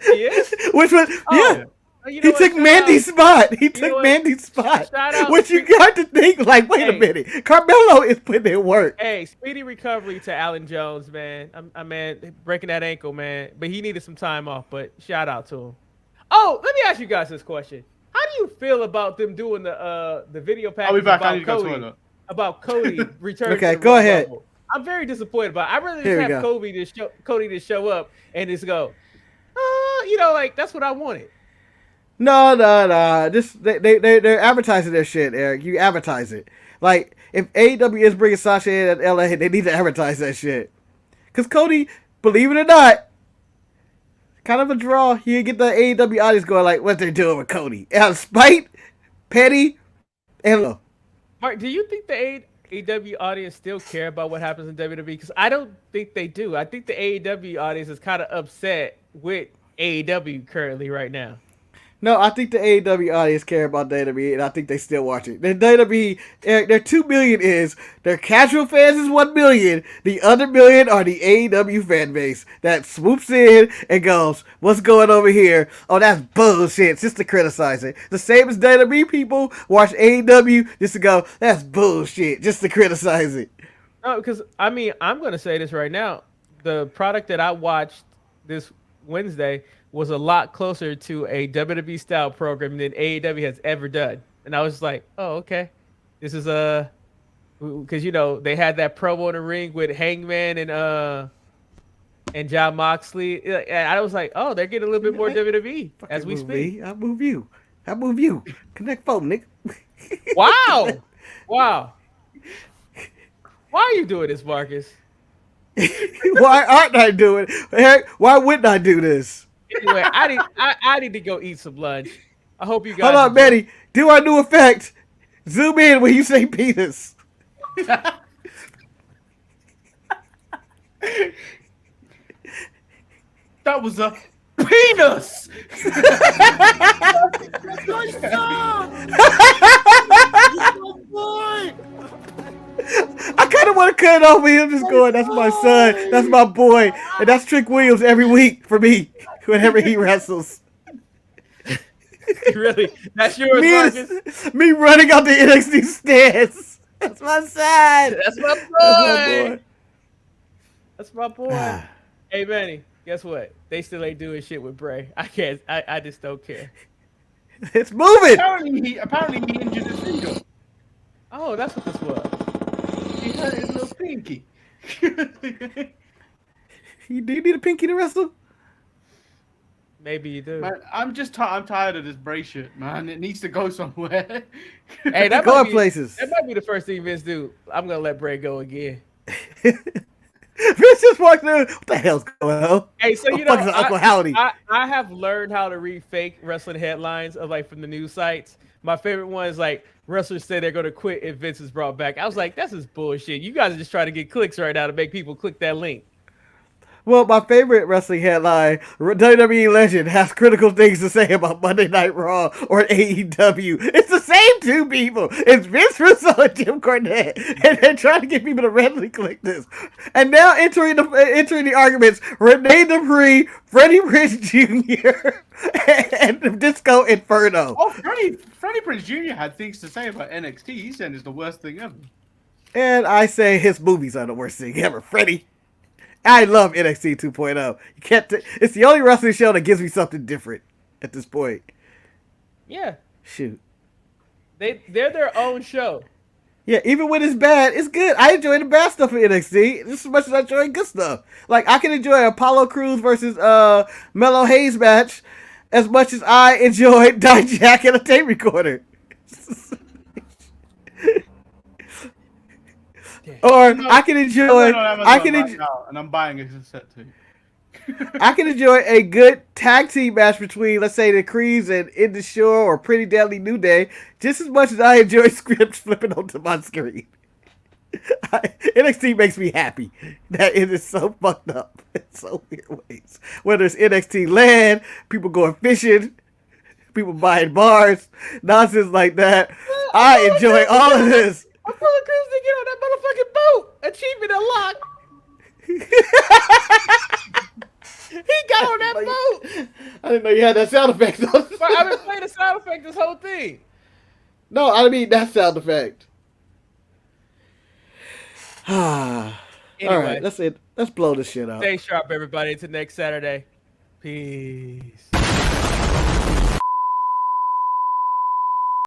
Yes? Which was he took Mandy's spot. He took Mandy's spot. Which you got to think like, wait a minute. Carmelo is putting in work. Hey, speedy recovery to Alan Jones, man. I'm man breaking that ankle, man. But he needed some time off. But shout out to him. Oh, let me ask you guys this question. How do you feel about them doing the video package about Cody returning? Okay, go ahead. Level? I'm very disappointed about it. I'd rather just have Cody to show up and just go, like that's what I wanted. No. They're advertising their shit, Eric. You advertise it. Like, if AEW is bringing Sasha in at LA, they need to advertise that shit. Because Cody, believe it or not, kind of a draw. You get the AEW audience going like, what they're doing with Cody. Out of spite, petty, and love. Mark, do you think the AEW audience still care about what happens in WWE? Because I don't think they do. I think the AEW audience is kind of upset with AEW currently right now. No, I think the AEW audience care about WWE, and I think they still watch it. The WWE, their 2 million is, their casual fans is 1 million. The other million are the AEW fan base that swoops in and goes, what's going over here? Oh, that's bullshit, just to criticize it. The same as WWE people watch AEW just to go, that's bullshit, just to criticize it. No, because, I'm going to say this right now. The product that I watched this Wednesday was a lot closer to a WWE style program than AEW has ever done. And I was like, oh, okay. This is because they had that promo in the ring with Hangman and Jon Moxley. And I was like, oh, they're getting a little bit more WWE as we speak. I move you. Connect phone, nigga. Wow. Why are you doing this, Marcus? Why aren't I doing it? Eric, why wouldn't I do this? Anyway, I need to go eat some lunch. I hope you guys. Hold on, Betty. Do our new effect. Zoom in when you say penis. That was a penis. I kind of want to cut it off with him just going, that's my son, that's my boy, and that's Trick Williams every week for me, whenever he wrestles. Really? That's yours, Marcus? Me running out the NXT stands. That's my son. That's my boy. That's my boy. Hey, Manny, guess what? They still ain't doing shit with Bray. I can't. I just don't care. It's moving. Apparently he injured his finger. Oh, that's what this was. He hurt his little pinky. Do you need a pinky to wrestle? Maybe you do. Man, I'm tired of this Bray shit, man. It needs to go somewhere. Hey, that go might be, places. That might be the first thing Vince do. I'm gonna let Bray go again. Vince just walked in. What the hell's going on? Hey, so Uncle Howdy. I have learned how to read fake wrestling headlines of from the news sites. My favorite one is wrestlers say they're going to quit if Vince is brought back. I was like, that's just bullshit. You guys are just trying to get clicks right now to make people click that link. Well, my favorite wrestling headline, WWE legend has critical things to say about Monday Night Raw or AEW. It's the same two people. It's Vince Russo and Jim Cornette. And they're trying to get people to randomly click this. And now entering the arguments, Rene Dupree, Freddie Prinze Jr., and Disco Inferno. Oh, Freddie Prinze Jr. had things to say about NXT. He said it's the worst thing ever. And I say his movies are the worst thing ever. Freddie. I love NXT 2.0. You can't. It's the only wrestling show that gives me something different at this point. Yeah. Shoot. They're their own show. Yeah, even when it's bad, it's good. I enjoy the bad stuff in NXT just as much as I enjoy good stuff. Like, I can enjoy Apollo Crews versus Mello Hayes match as much as I enjoyed Dijak and a tape recorder. Or I can enjoy. I can enjoy. And I'm buying a cassette too. I can enjoy a good tag team match between, let's say, the Creeds and In the Shore or Pretty Deadly New Day just as much as I enjoy scripts flipping onto my screen. NXT makes me happy that it is so fucked up in so weird ways. Whether it's NXT land, people going fishing, people buying bars, nonsense like that. I enjoy all of this. Apollo Crews to get on that motherfucking boat. Achievement unlocked. He got on that boat. I didn't know you had that sound effect. But I've been playing the sound effect this whole thing. No, I mean that sound effect. Anyway, all right, that's it. Let's blow this shit up. Stay sharp, everybody. Until next Saturday. Peace.